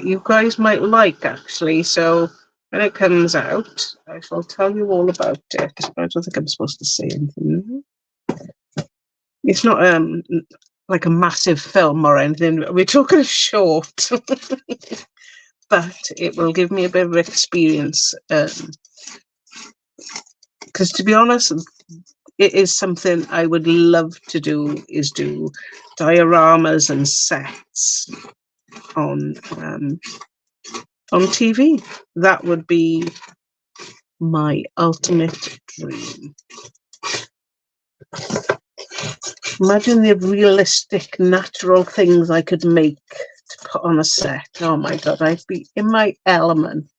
you guys might like, actually. So when it comes out, I shall tell you all about it. I don't think I'm supposed to say anything. It's not like a massive film or anything. We're talking a short, but it will give me a bit of experience. Because to be honest, it is something I would love to do. Is do dioramas and sets on TV. That would be my ultimate dream. Imagine the realistic, natural things I could make to put on a set. Oh my God, I'd be in my element.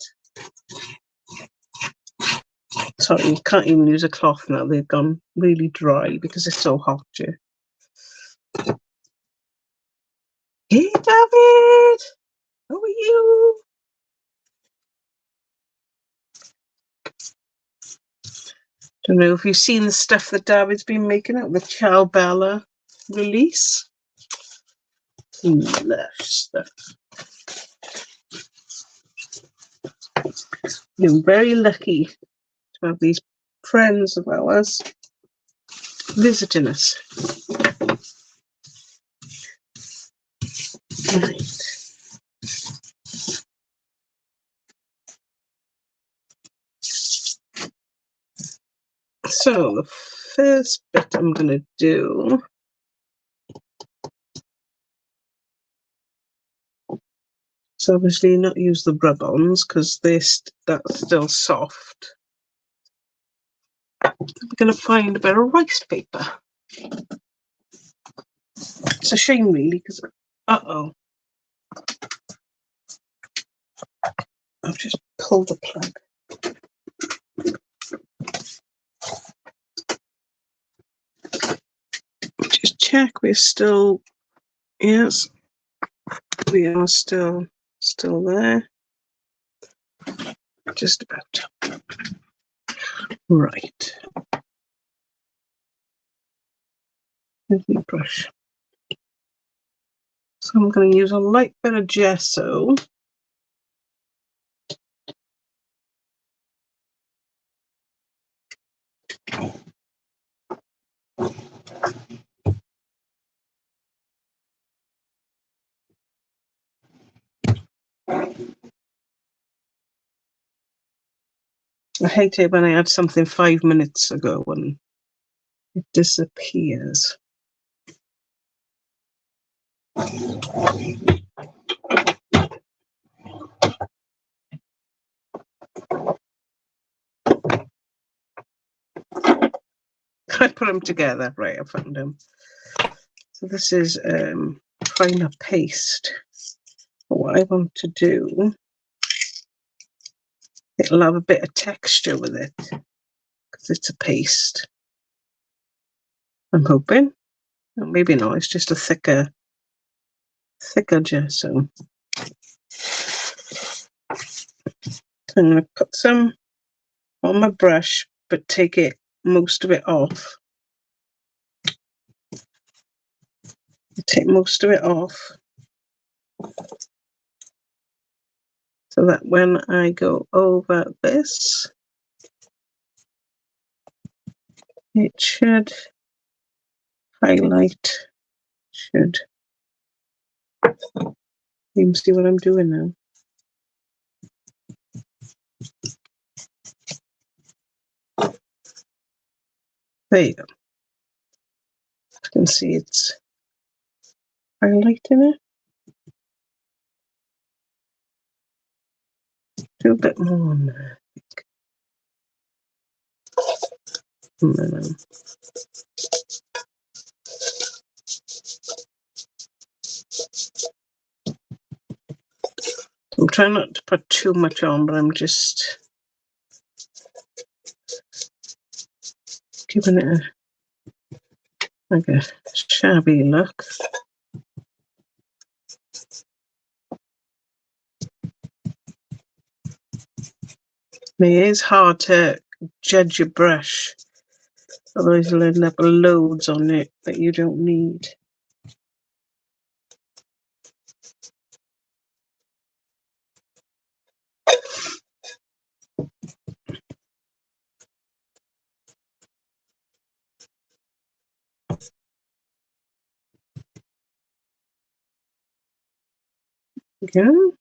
Sorry, you can't even use a cloth now. They've gone really dry because it's so hot here. Hey, David! How are you? Don't know if you've seen the stuff that David's been making out, the Ciao Bella release. Lush stuff. You're very lucky to have these friends of ours visiting us. Right. So the first bit I'm going to do is obviously not use the rub-ons because that's still soft. I'm going to find a bit of rice paper. It's a shame, really, because I've just pulled the plug. Just check we're still, yes, we are still there. Just about. Right. Here's my brush. So I'm going to use a light bit of gesso. I hate it when I add something 5 minutes ago and it disappears. I put them together. Right, I found them. So this is primer paste. What I want to do, it'll have a bit of texture with it because it's a paste. I'm hoping. Well, maybe not. It's just a thicker gesso. So I'm going to put some on my brush but take it most of it off. Take most of it off so that when I go over this, it should highlight. Should. You can see what I'm doing now. There you go. You can see it's highlighting it. Do a bit more on there. And then, I'm trying not to put too much on, but I'm just giving it like a shabby look. It is hard to judge your brush, otherwise you'll end up with loads on it that you don't need. Again,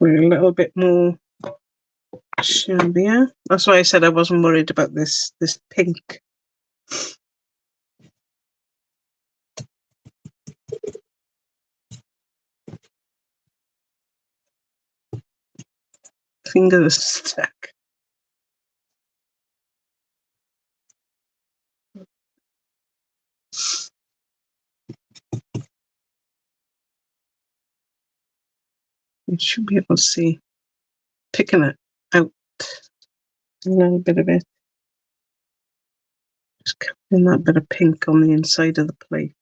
we're a little bit more shabbier. That's why I said I wasn't worried about this pink. Finger is stuck. You should be able to see, picking it out a little bit of it. Just covering that bit of pink on the inside of the plate.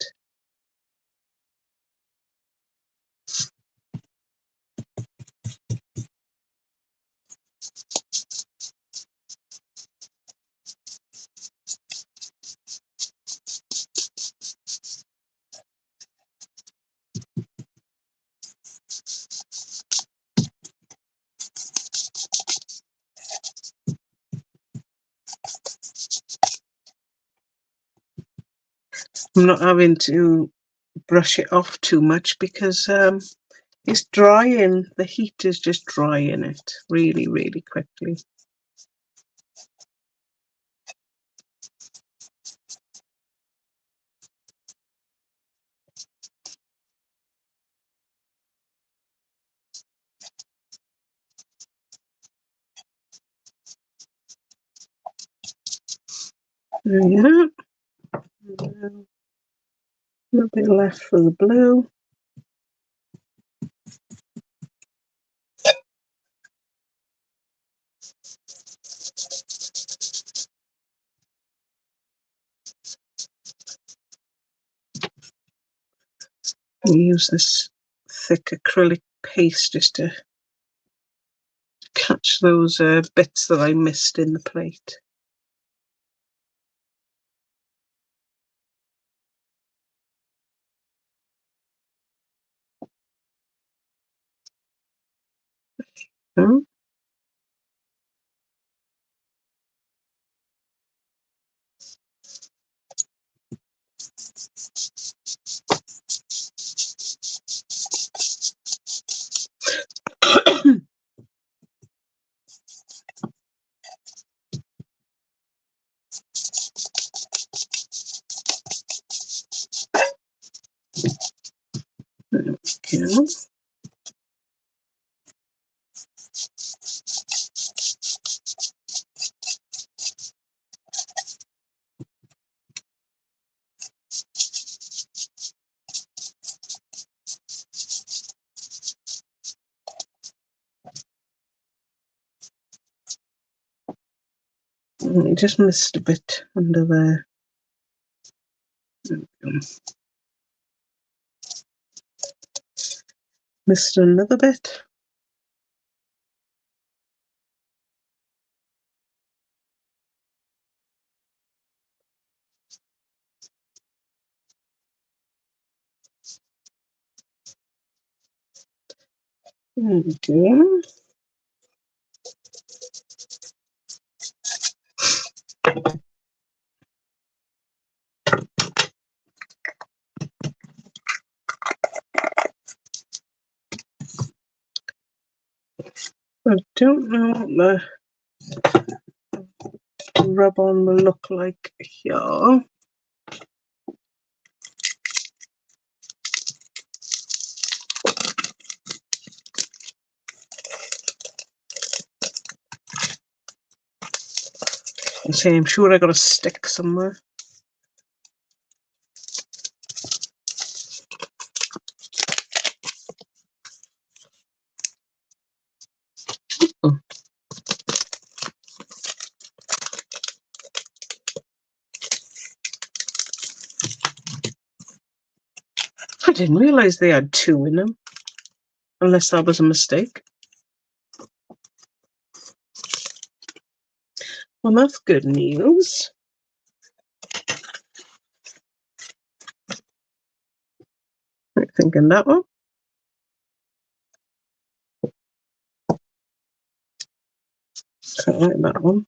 I'm not having to brush it off too much because it's drying. The heat is just drying it really, really quickly. There you go. A little bit left for the blue. We use this thick acrylic paste just to catch those bits that I missed in the plate. Oh. Okay. I just missed a bit under there. Missed another bit. There we go. I don't know what the rub-on will look like here. I'm sure I got a stick somewhere. Oh. I didn't realise they had two in them, unless that was a mistake. Well, that's good news. I'm thinking that one. I like that one.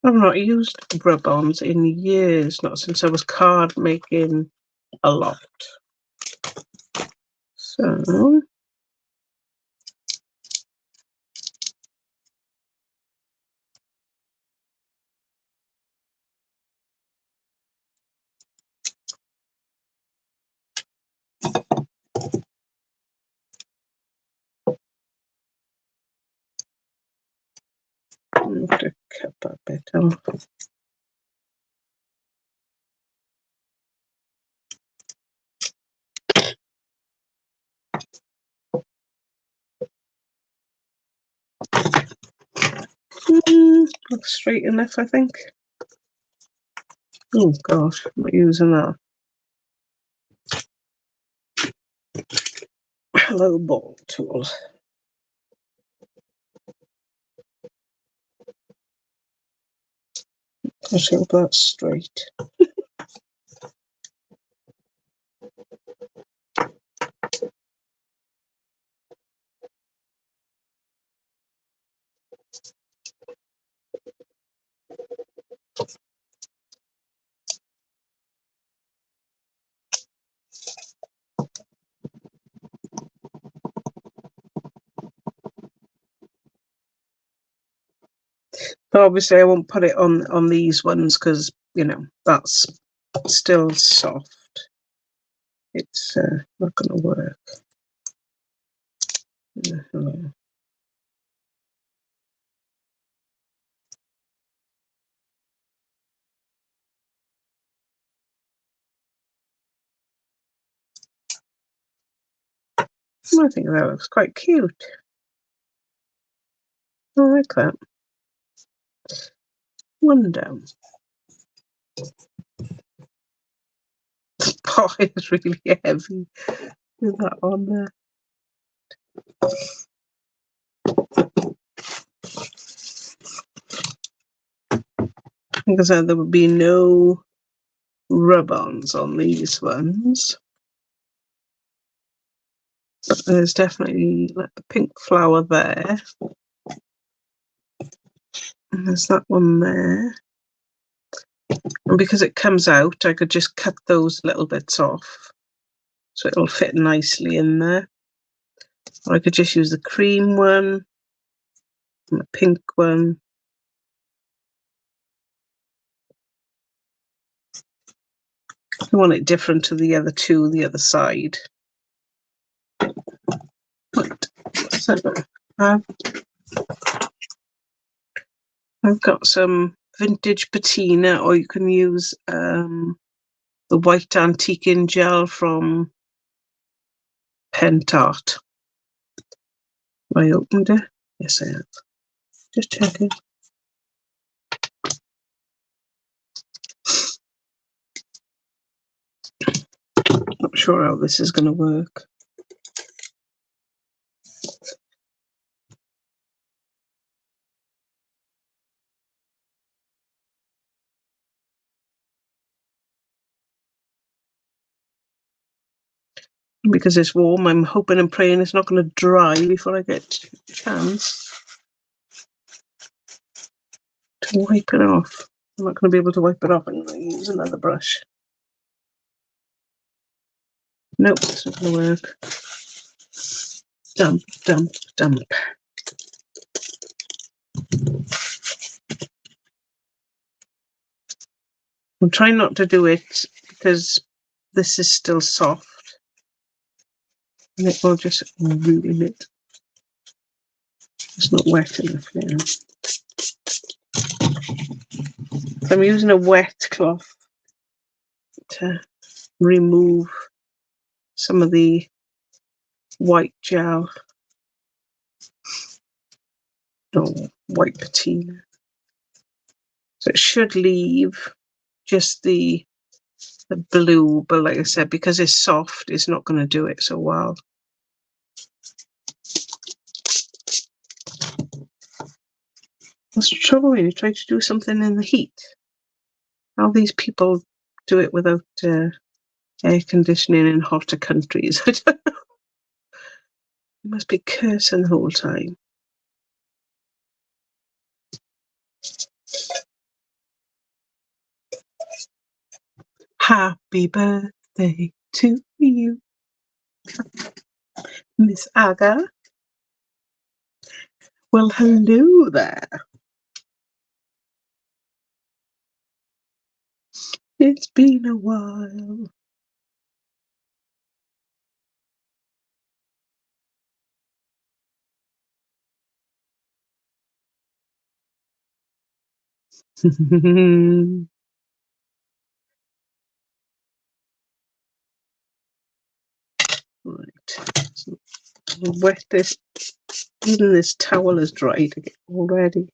I've not used rub-ons in years, not since I was card making a lot. So I'm going to cut that bit off. Looks straight enough, I think. Oh gosh, I'm not using that. Hello, ball tool. Let's hope that's straight. But obviously, I won't put it on these ones because that's still soft. It's not going to work. I think that looks quite cute. I like that. One down. The pot is really heavy with that on there. Because there would be no rub-ons on these ones. But there's definitely like the pink flower there. And there's that one there. And because it comes out, I could just cut those little bits off. So it'll fit nicely in there. Or I could just use the cream one and the pink one. I want it different to the other two, the other side. Right. So I've got some vintage patina, or you can use the white antiquing gel from Pentart. Have I opened it? Yes, I have. Just checking. Not sure how this is going to work. Because it's warm, I'm hoping and praying it's not going to dry before I get a chance to wipe it off. I'm not going to be able to wipe it off. I'm going to use another brush. Nope, it's not going to work. Dump, dump, dump. I'm trying not to do it because this is still soft. And it will just ruin it. It's not wet enough now. I'm using a wet cloth to remove some of the white gel. Or white patina. So it should leave just the blue, but like I said, because it's soft, it's not going to do it so well. What's the trouble when you try to do something in the heat? How these people do it without air conditioning in hotter countries? I don't know. You must be cursing the whole time. Happy birthday to you, Miss Aga. Well, hello there. It's been a while. Right. So wet this. Even this towel is dried already.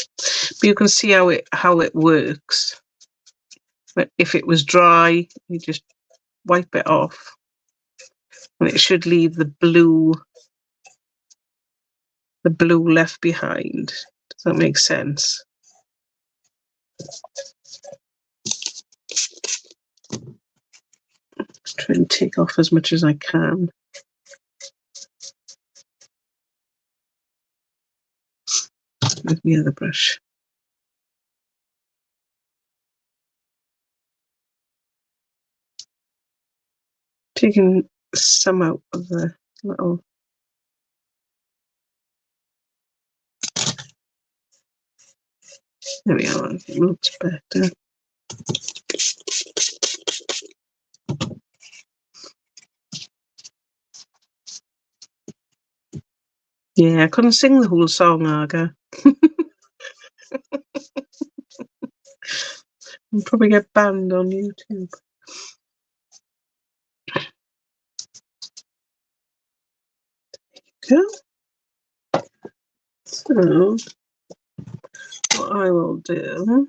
But you can see how it works. But if it was dry, you just wipe it off, and it should leave the blue left behind. Does that make sense? Try and take off as much as I can. With the other brush. Taking some out of the little. There we are. It looks better. Yeah, I couldn't sing the whole song, Aga. I'll probably get banned on YouTube. Yeah. So, what I will do.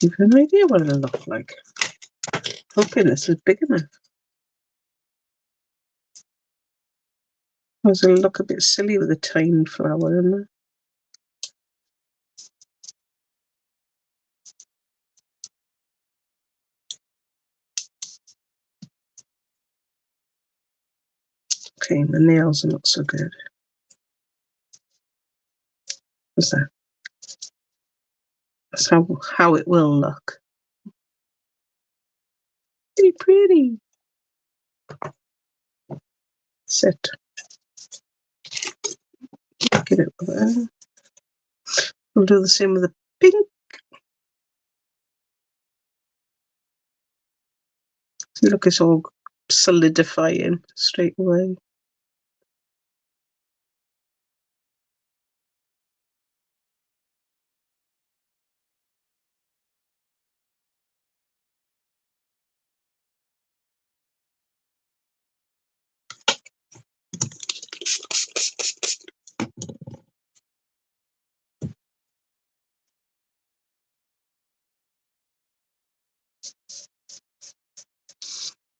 You've an idea what it'll look like. Hoping this is big enough. Otherwise it'll look a bit silly with a tiny flower in there. Okay, my nails are not so good. What's that? That's how it will look. Pretty. Sit. Get it there. We'll do the same with the pink. Look, it's all solidifying straight away.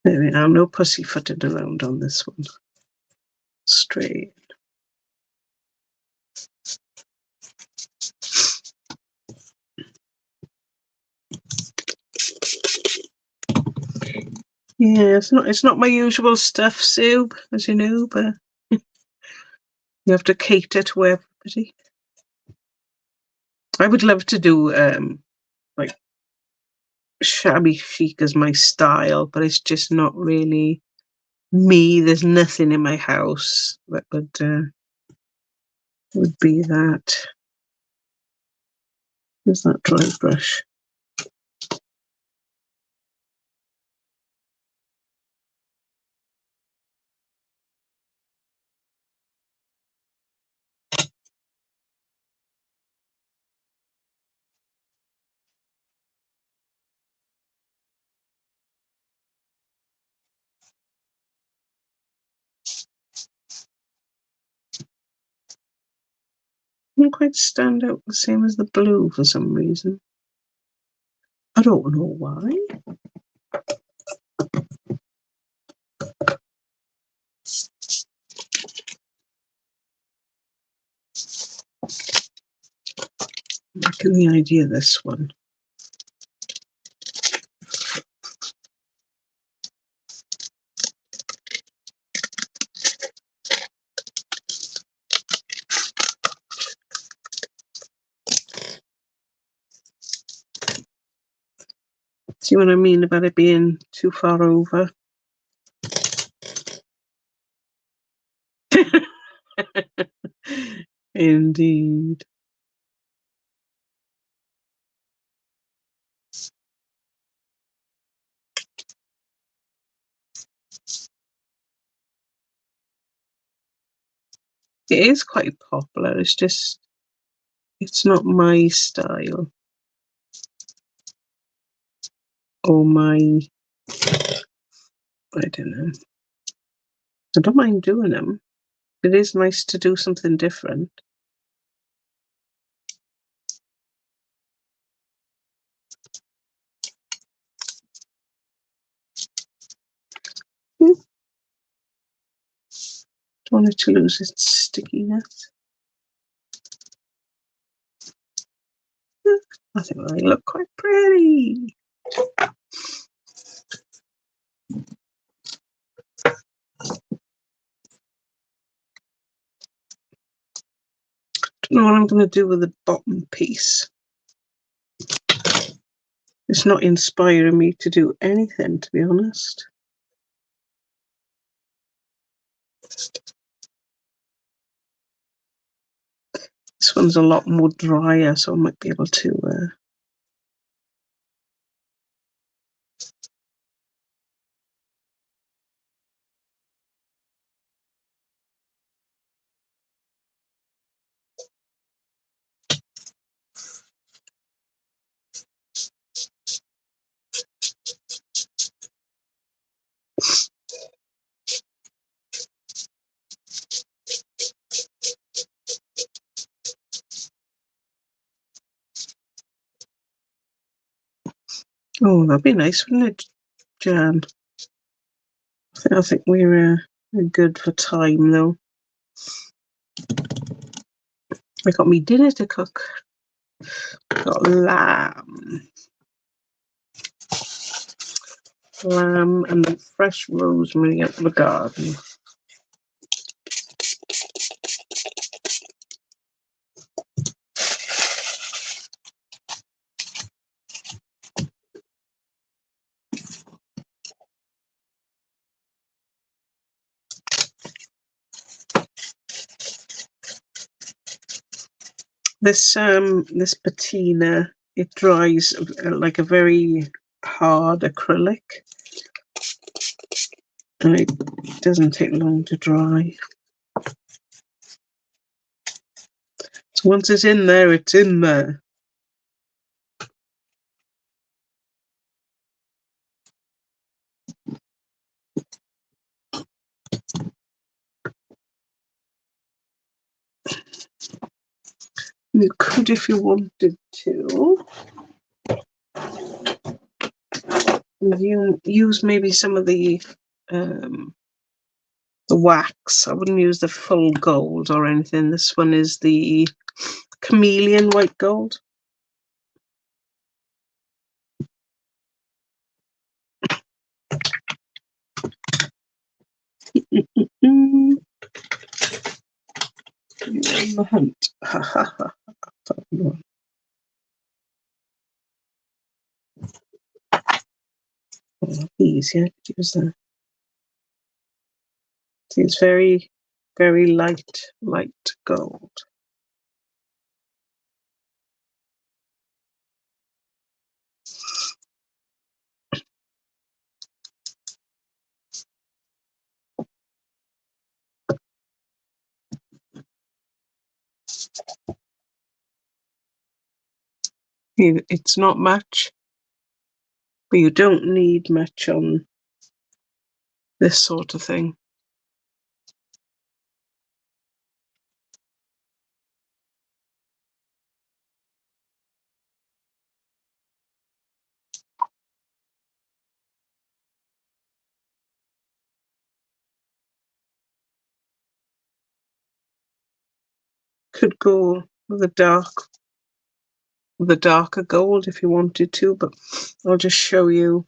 There we are, no pussyfooting around on this one. straight. Yeah, it's not my usual stuff, Sue, as you know, but you have to cater to everybody. I would love to do like shabby chic as my style, but it's just not really me. There's nothing in my house that would be that. There's that dry brush. Doesn't quite stand out the same as the blue for some reason. I don't know why. I'm liking the idea of this one. See what I mean about it being too far over? Indeed. It is quite popular. It's just, it's not my style or my, I don't know. I don't mind doing them. It is nice to do something different. Don't want it to lose its stickiness. I think they look quite pretty. Don't know what I'm going to do with the bottom piece. It's not inspiring me to do anything, to be honest. This one's a lot more drier, so I might be able to... Oh, that'd be nice, wouldn't it, Jan? I think we're good for time, though. I got me dinner to cook. Got lamb. Lamb and the fresh rosemary out of the garden. This patina, it dries like a very hard acrylic, and it doesn't take long to dry. So once it's in there, it's in there. You could, if you wanted to, you use maybe some of the the wax. I wouldn't use the full gold or anything. This one is the chameleon white gold. On the hunt. Ha ha ha. Easy, I could use that. See, it's very, very light gold. It's not much, but you don't need much on this sort of thing. Could go with a darker gold if you wanted to, but I'll just show you.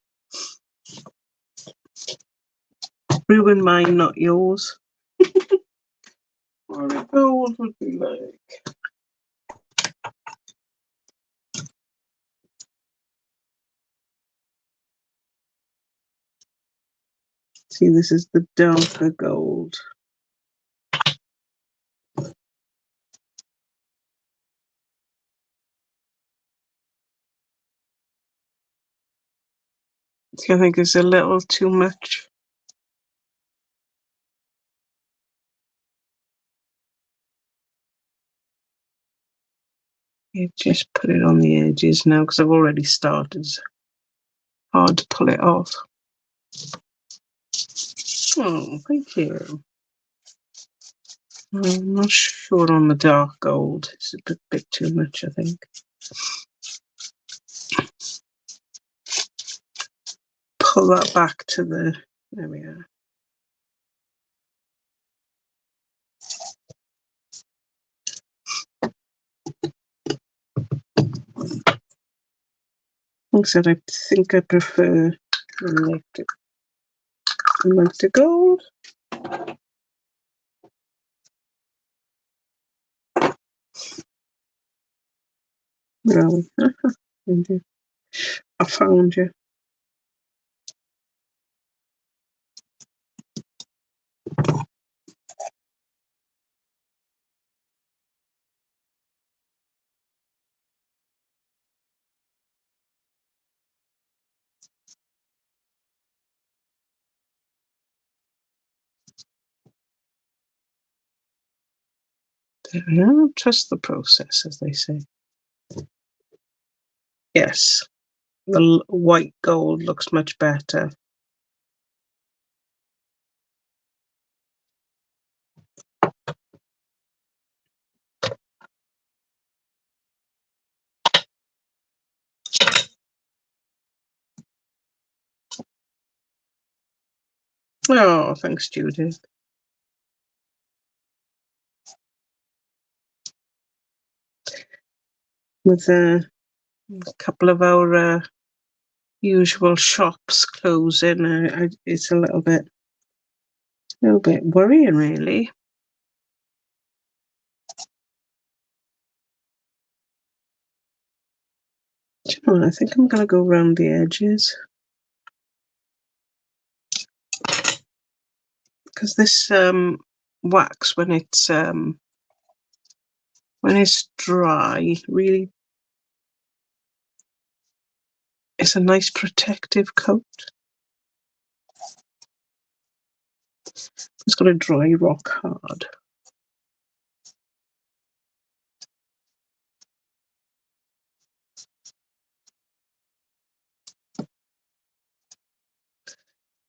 Ruin mine, not yours. What a gold would be like. See, this is the darker gold. See, I think it's a little too much. You just put it on the edges now because I've already started. It's hard to pull it off. Oh, thank you. I'm not sure on the dark gold. It's a bit too much, I think. Pull that back to the... There we are. Like I said, I think I prefer lighter gold. Where are we? I found you. There we are. Trust the process, as they say. Yes, the white gold looks much better. Oh, thanks, Judith. With a couple of our usual shops closing, it's a little bit worrying, really. Do you know what? I think I'm going to go around the edges. Because this wax, when it's dry, really, it's a nice protective coat. It's got to dry rock hard.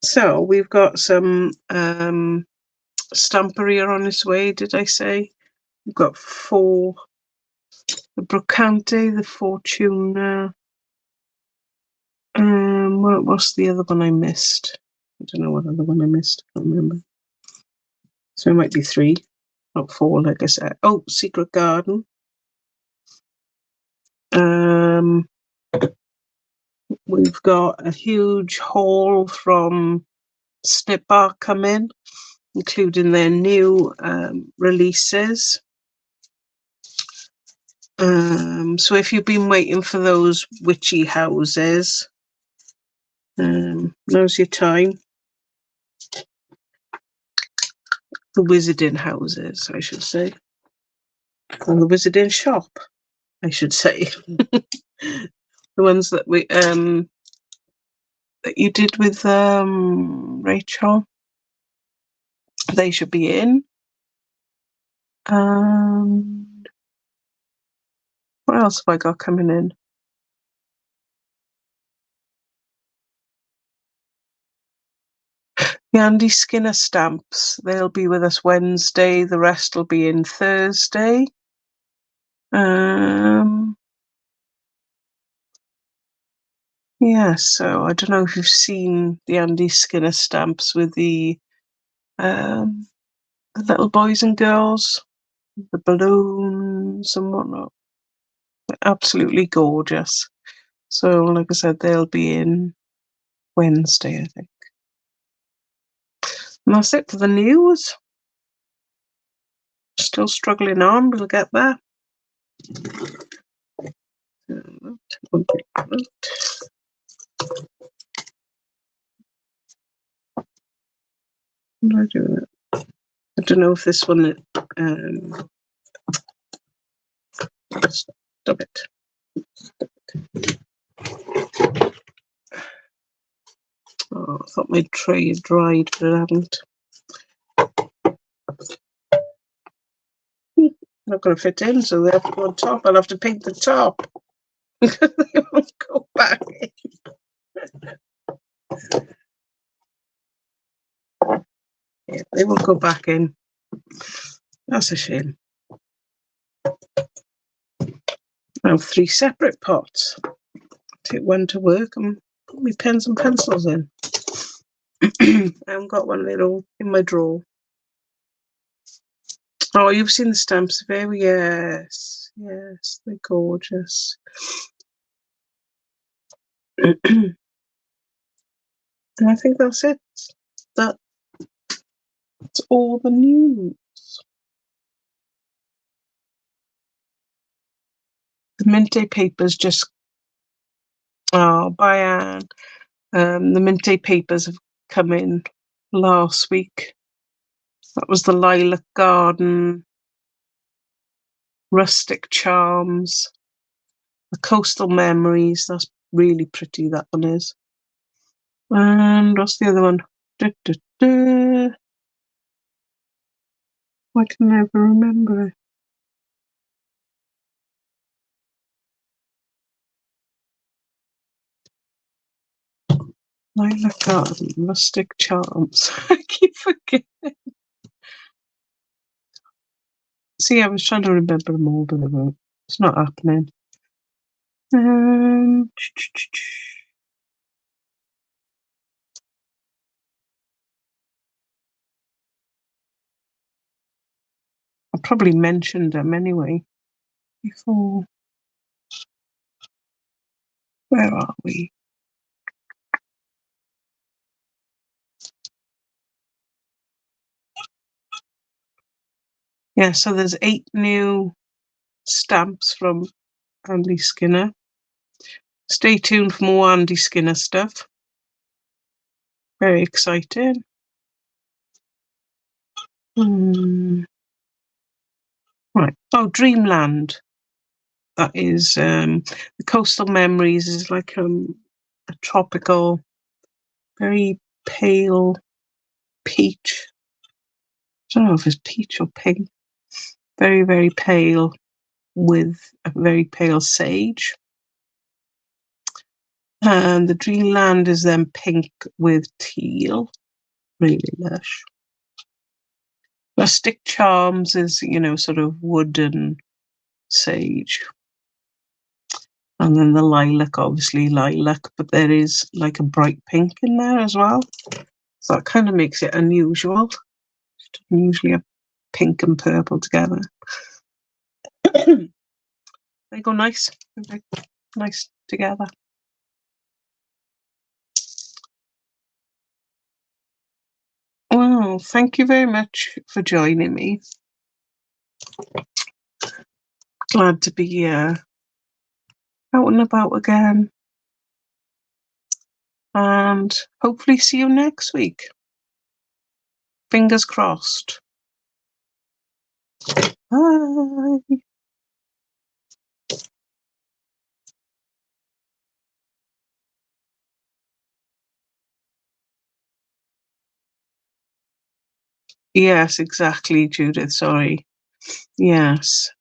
So we've got some stampery on its way, did I say? We've got 4, the Brocante, the Fortuna. What's the other one I missed? I don't know what other one I missed. I can't remember. So it might be 3, not 4, like I said. Oh, Secret Garden. We've got a huge haul from Snip Bar come in, including their new releases. So if you've been waiting for those witchy houses, now's your time. The wizarding houses, I should say. Or the wizarding shop, I should say. The ones that we that you did with Rachel. They should be in. What else have I got coming in? The Andy Skinner stamps. They'll be with us Wednesday. The rest will be in Thursday. Yeah, so I don't know if you've seen the Andy Skinner stamps with the little boys and girls, the balloons and whatnot. They're absolutely gorgeous. So, like I said, they'll be in Wednesday, I think. And that's it for the news. Still struggling on, we'll get there. What do I do with it? I don't know if this one. Stop it. Oh, I thought my tray had dried, but it hadn't. Not going to fit in, so they have to go on top. I'll have to paint the top because they won't go back in. Yeah, they won't go back in. That's a shame. I have 3 separate pots. Take one to work and put my pens and pencils in. I haven't got one little in my drawer. Oh, you've seen the stamps. Very yes, they're gorgeous. And I think that's it. That's all the news. The Mint papers just. Oh, by Anne. The Mint papers have come in last week. That was the Lilac Garden, Rustic Charms, the Coastal Memories. That's really pretty, that one is. And what's the other one? I can never remember it. Lilac Garden, Rustic Charms. I keep forgetting. See, I was trying to remember them all, but it's not happening. I probably mentioned them anyway before. Where are we? Yeah, so there's 8 new stamps from Andy Skinner. Stay tuned for more Andy Skinner stuff. Very exciting. Right. Oh, Dreamland. That is the Coastal Memories is like a tropical, very pale peach. I don't know if it's peach or pink. Very, very pale with a very pale sage. And the Dreamland is then pink with teal. Really lush. Rustic Charms is, sort of wooden sage. And then the lilac, obviously lilac, but there is like a bright pink in there as well. So that kind of makes it unusual. Usually have pink and purple together. They go nice. They go nice together. Well, thank you very much for joining me. Glad to be out and about again. And hopefully see you next week. Fingers crossed. Bye. Yes, exactly, Judith. Sorry. Yes.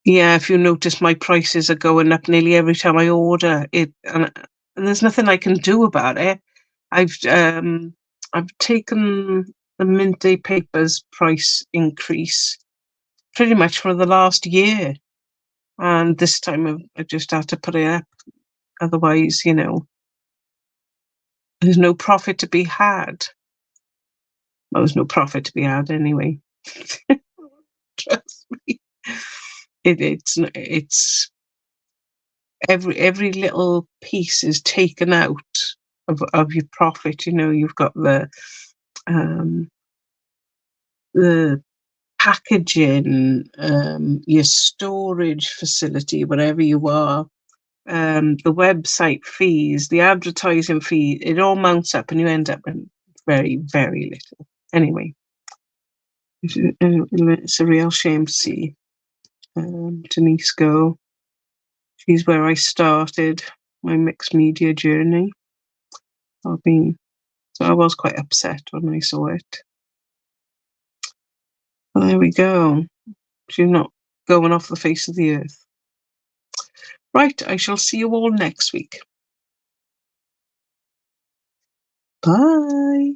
Yeah, if you notice, my prices are going up nearly every time I order it, and there's nothing I can do about it. I've taken the Mint Day Papers price increase pretty much for the last year, and this time I just had to put it up. Otherwise, there's no profit to be had. Well, there's no profit to be had anyway. Trust me. It's every little piece is taken out of your profit. You've got um, the packaging, your storage facility, whatever you are, the website fees, the advertising fee. It all mounts up, and you end up with very, very little. Anyway, it's a real shame to see Denise go. She's where I started my mixed media journey. So I was quite upset when I saw it. Well, there we go. She's not going off the face of the earth. Right, I shall see you all next week. Bye.